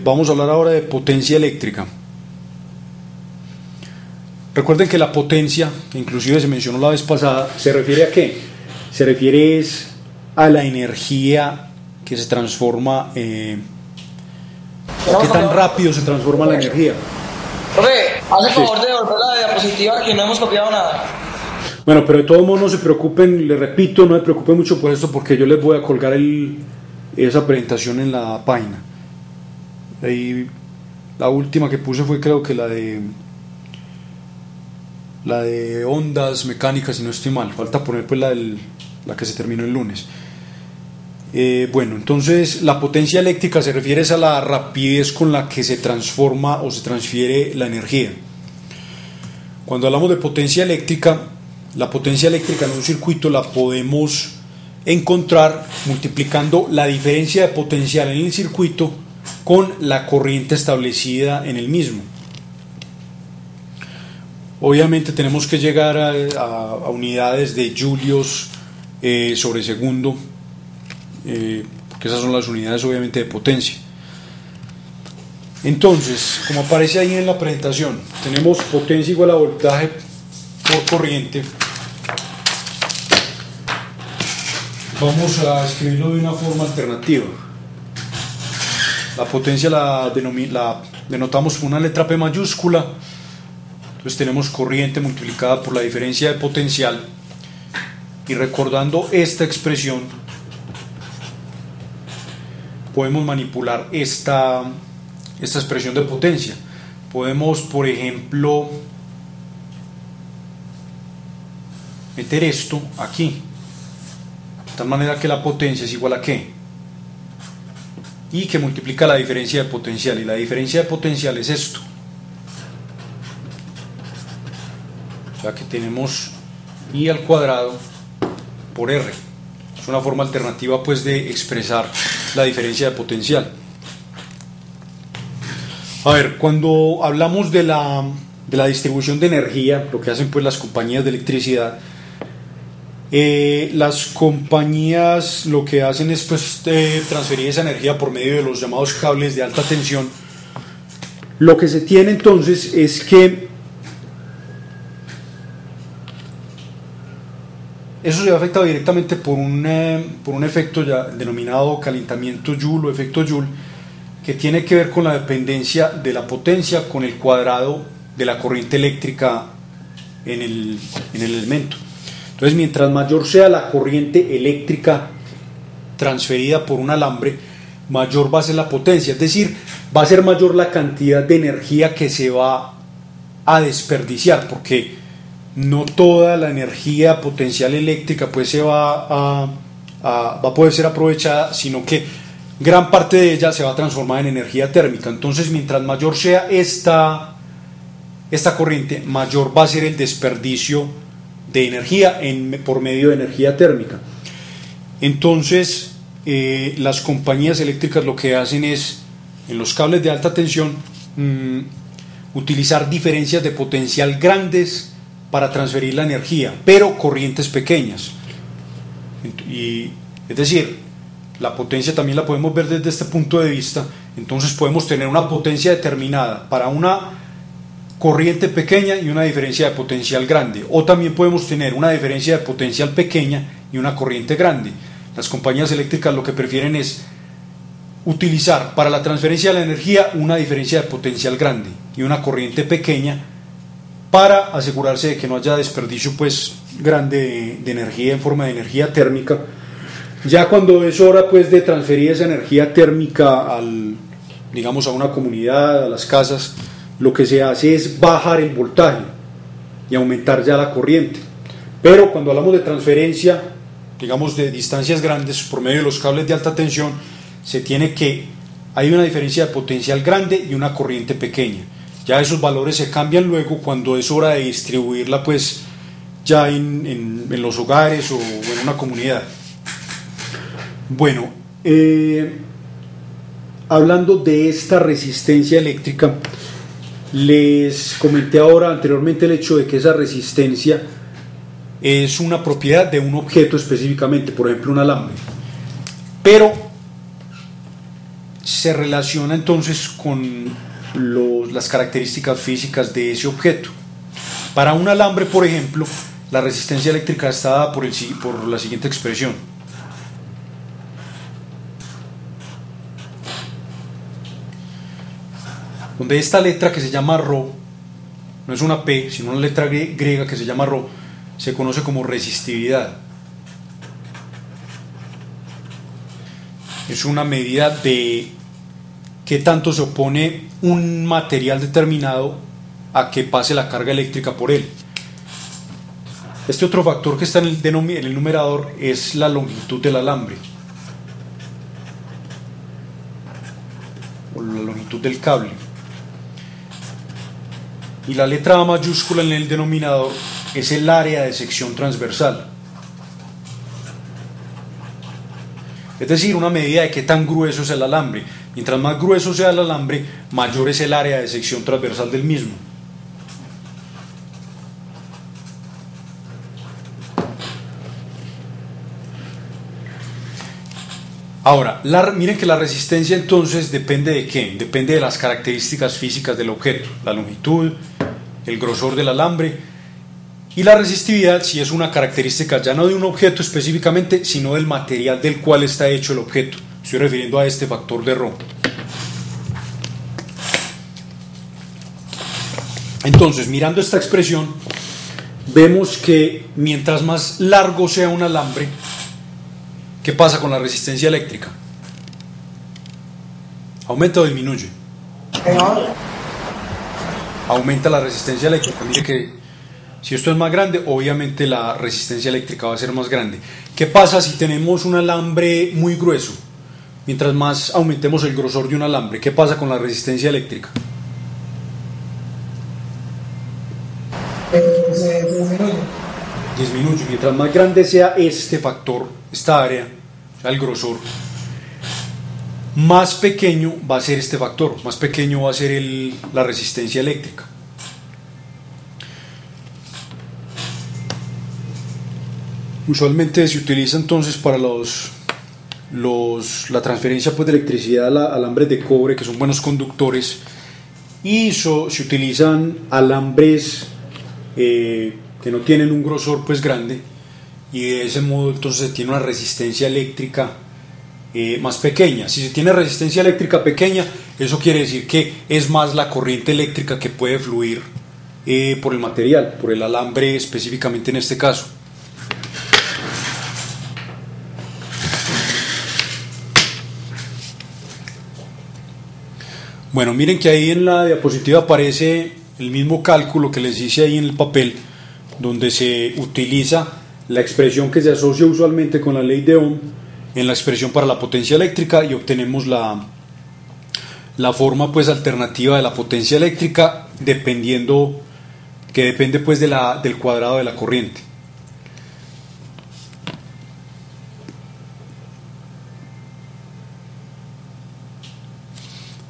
vamos a hablar ahora de potencia eléctrica. Recuerden que la potencia, que inclusive se mencionó la vez pasada, ¿se refiere a qué? Se refiere a la energía que se transforma, ¿qué tan rápido se transforma la energía? Profe, hace favor de devolver la diapositiva, que no hemos copiado nada. Bueno, pero de todos modos no se preocupen, les repito, no se preocupen mucho por esto, porque yo les voy a colgar esa presentación en la página. Ahí, la última que puse fue, creo que la de ondas mecánicas, si no estoy mal. Falta poner pues la que se terminó el lunes. Bueno, entonces la potencia eléctrica se refiere a la rapidez con la que se transforma o se transfiere la energía. Cuando hablamos de potencia eléctrica, la potencia eléctrica en un circuito la podemos encontrar multiplicando la diferencia de potencial en el circuito con la corriente establecida en el mismo. Obviamente tenemos que llegar a unidades de julios sobre segundo, porque esas son las unidades obviamente de potencia. Entonces, como aparece ahí en la presentación, tenemos potencia igual a voltaje por corriente. Vamos a escribirlo de una forma alternativa. La potencia la denotamos con una letra P mayúscula. Entonces tenemos corriente multiplicada por la diferencia de potencial. Y recordando esta expresión, podemos manipular esta expresión de potencia. Podemos, por ejemplo, meter esto aquí, de tal manera que la potencia es igual a ¿qué? Y que multiplica la diferencia de potencial, y la diferencia de potencial es esto. O sea que tenemos I al cuadrado por R. Es una forma alternativa pues de expresar la diferencia de potencial. A ver, cuando hablamos de la distribución de energía, lo que hacen pues las compañías de electricidad, las compañías lo que hacen es pues transferir esa energía por medio de los llamados cables de alta tensión. Lo que se tiene entonces es que eso se ve afectado directamente por un efecto ya denominado calentamiento Joule o efecto Joule, que tiene que ver con la dependencia de la potencia con el cuadrado de la corriente eléctrica en el elemento. Entonces, mientras mayor sea la corriente eléctrica transferida por un alambre, mayor va a ser la potencia, es decir, va a ser mayor la cantidad de energía que se va a desperdiciar, porque no toda la energía potencial eléctrica pues se va a poder ser aprovechada, sino que gran parte de ella se va a transformar en energía térmica. Entonces, mientras mayor sea esta corriente, mayor va a ser el desperdicio de energía por medio de energía térmica. Entonces, las compañías eléctricas lo que hacen es, en los cables de alta tensión, utilizar diferencias de potencial grandes para transferir la energía, pero corrientes pequeñas. Es decir, la potencia también la podemos ver desde este punto de vista. Entonces podemos tener una potencia determinada para una corriente pequeña y una diferencia de potencial grande, o también podemos tener una diferencia de potencial pequeña y una corriente grande. Las compañías eléctricas lo que prefieren es utilizar para la transferencia de la energía una diferencia de potencial grande y una corriente pequeña, para asegurarse de que no haya desperdicio pues grande de energía en forma de energía térmica. Ya cuando es hora pues de transferir esa energía térmica digamos a una comunidad, a las casas, lo que se hace es bajar el voltaje y aumentar ya la corriente. Pero cuando hablamos de transferencia, digamos de distancias grandes por medio de los cables de alta tensión, hay una diferencia de potencial grande y una corriente pequeña. Ya esos valores se cambian luego cuando es hora de distribuirla pues ya en los hogares o en una comunidad. Bueno, hablando de esta resistencia eléctrica, les comenté anteriormente el hecho de que esa resistencia es una propiedad de un objeto específicamente, por ejemplo un alambre, pero se relaciona entonces con las características físicas de ese objeto. Para un alambre, por ejemplo, la resistencia eléctrica está dada por la siguiente expresión. Donde esta letra que se llama Rho, no es una P, sino una letra griega que se llama Rho, se conoce como resistividad. Es una medida de qué tanto se opone un material determinado a que pase la carga eléctrica por él. Este otro factor que está en el numerador es la longitud del alambre, o la longitud del cable. Y la letra A mayúscula en el denominador es el área de sección transversal. Es decir, una medida de qué tan grueso es el alambre. Mientras más grueso sea el alambre, mayor es el área de sección transversal del mismo. Ahora, miren que la resistencia entonces depende de qué, depende de las características físicas del objeto, la longitud, el grosor del alambre, y la resistividad si es una característica ya no de un objeto específicamente, sino del material del cual está hecho el objeto. Estoy refiriendo a este factor de Rho. Entonces, mirando esta expresión, vemos que mientras más largo sea un alambre, ¿qué pasa con la resistencia eléctrica? ¿Aumenta o disminuye? Aumenta la resistencia eléctrica. Mire que si esto es más grande, obviamente la resistencia eléctrica va a ser más grande. ¿Qué pasa si tenemos un alambre muy grueso? Mientras más aumentemos el grosor de un alambre, ¿qué pasa con la resistencia eléctrica? Disminuye. Mientras más grande sea este factor, esta área, o sea, el grosor, más pequeño va a ser este factor, más pequeño va a ser la resistencia eléctrica. Usualmente se utiliza entonces para la transferencia pues, de electricidad a alambres de cobre, que son buenos conductores, y se utilizan alambres que no tienen un grosor pues grande, y de ese modo entonces se tiene una resistencia eléctrica más pequeña. Si se tiene resistencia eléctrica pequeña, eso quiere decir que es más la corriente eléctrica que puede fluir por el material, por el alambre específicamente en este caso. Bueno, miren que ahí en la diapositiva aparece el mismo cálculo que les hice ahí en el papel, donde se utiliza la expresión que se asocia usualmente con la ley de Ohm en la expresión para la potencia eléctrica, y obtenemos la forma pues alternativa de la potencia eléctrica, que depende pues del cuadrado de la corriente.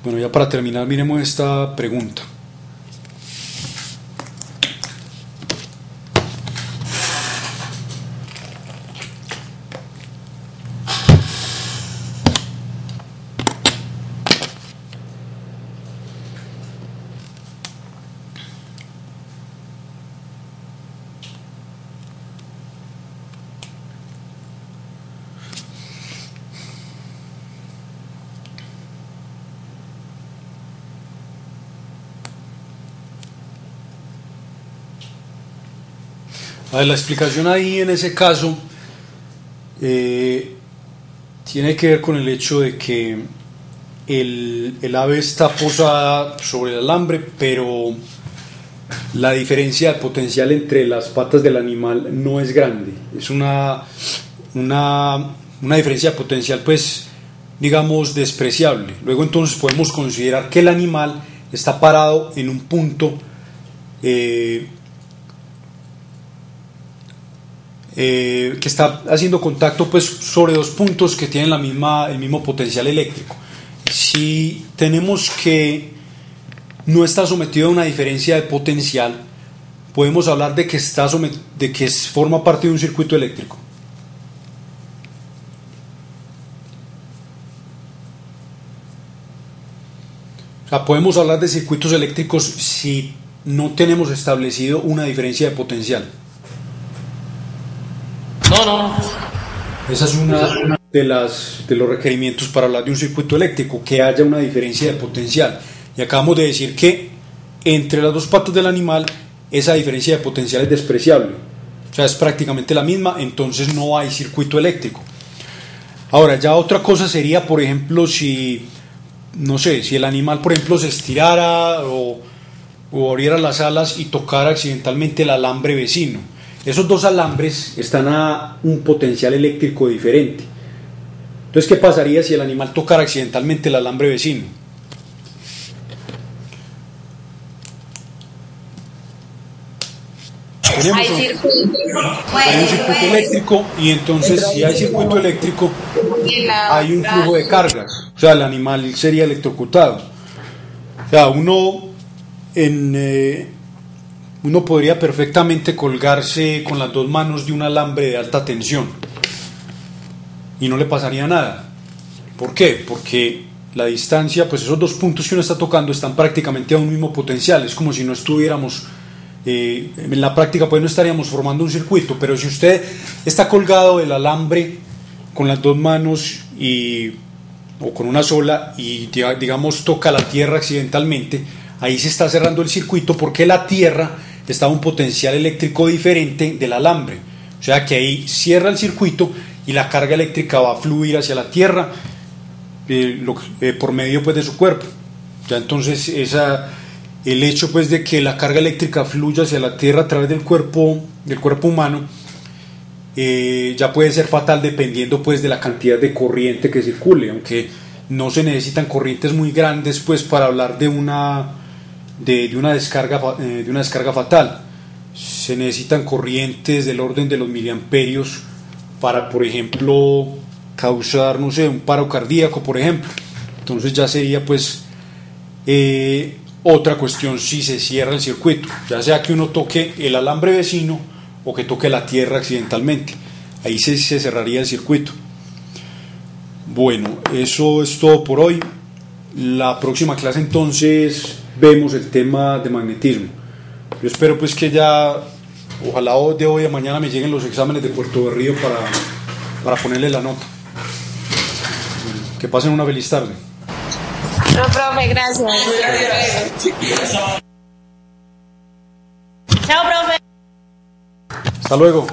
Bueno, ya para terminar, miremos esta pregunta. A ver, la explicación ahí en ese caso tiene que ver con el hecho de que el ave está posada sobre el alambre, pero la diferencia de potencial entre las patas del animal no es grande. Es una diferencia de potencial, pues, digamos, despreciable. Luego entonces podemos considerar que el animal está parado en un punto que está haciendo contacto pues sobre dos puntos que tienen el mismo potencial eléctrico. Si tenemos que no está sometido a una diferencia de potencial, podemos hablar de que forma parte de un circuito eléctrico. O sea, podemos hablar de circuitos eléctricos si no tenemos establecido una diferencia de potencial. No. Esa es una de los requerimientos para hablar de un circuito eléctrico, que haya una diferencia de potencial. Y acabamos de decir que entre las dos patas del animal esa diferencia de potencial es despreciable. O sea, es prácticamente la misma, entonces no hay circuito eléctrico. Ahora, ya otra cosa sería, por ejemplo, si el animal, por ejemplo, se estirara o abriera las alas y tocara accidentalmente el alambre vecino. Esos dos alambres están a un potencial eléctrico diferente. Entonces, ¿qué pasaría si el animal tocara accidentalmente el alambre vecino? Hay un circuito eléctrico, y entonces si hay circuito eléctrico hay un flujo de cargas, o sea, el animal sería electrocutado. O sea, uno podría perfectamente colgarse con las dos manos de un alambre de alta tensión y no le pasaría nada. ¿Por qué? Porque la distancia, pues esos dos puntos que uno está tocando están prácticamente a un mismo potencial. Es como si no estuviéramos en la práctica, pues no estaríamos formando un circuito. Pero si usted está colgado del alambre con las dos manos o con una sola y digamos toca la tierra accidentalmente, ahí se está cerrando el circuito, porque la tierra está a un potencial eléctrico diferente del alambre. O sea que ahí cierra el circuito y la carga eléctrica va a fluir hacia la tierra por medio pues de su cuerpo. Ya entonces el hecho pues de que la carga eléctrica fluya hacia la tierra a través del cuerpo humano ya puede ser fatal, dependiendo pues de la cantidad de corriente que circule, aunque no se necesitan corrientes muy grandes pues para hablar de una descarga fatal. Se necesitan corrientes del orden de los miliamperios para, por ejemplo, causar, un paro cardíaco, por ejemplo. Entonces ya sería pues otra cuestión si se cierra el circuito, ya sea que uno toque el alambre vecino o que toque la tierra accidentalmente. Ahí se cerraría el circuito. Bueno, eso es todo por hoy. La próxima clase entonces vemos el tema de magnetismo. Yo espero pues que ojalá de hoy a mañana me lleguen los exámenes de Puerto Berrío para ponerle la nota. Que pasen una feliz tarde. No, profe, gracias. Chao, profe. Hasta luego.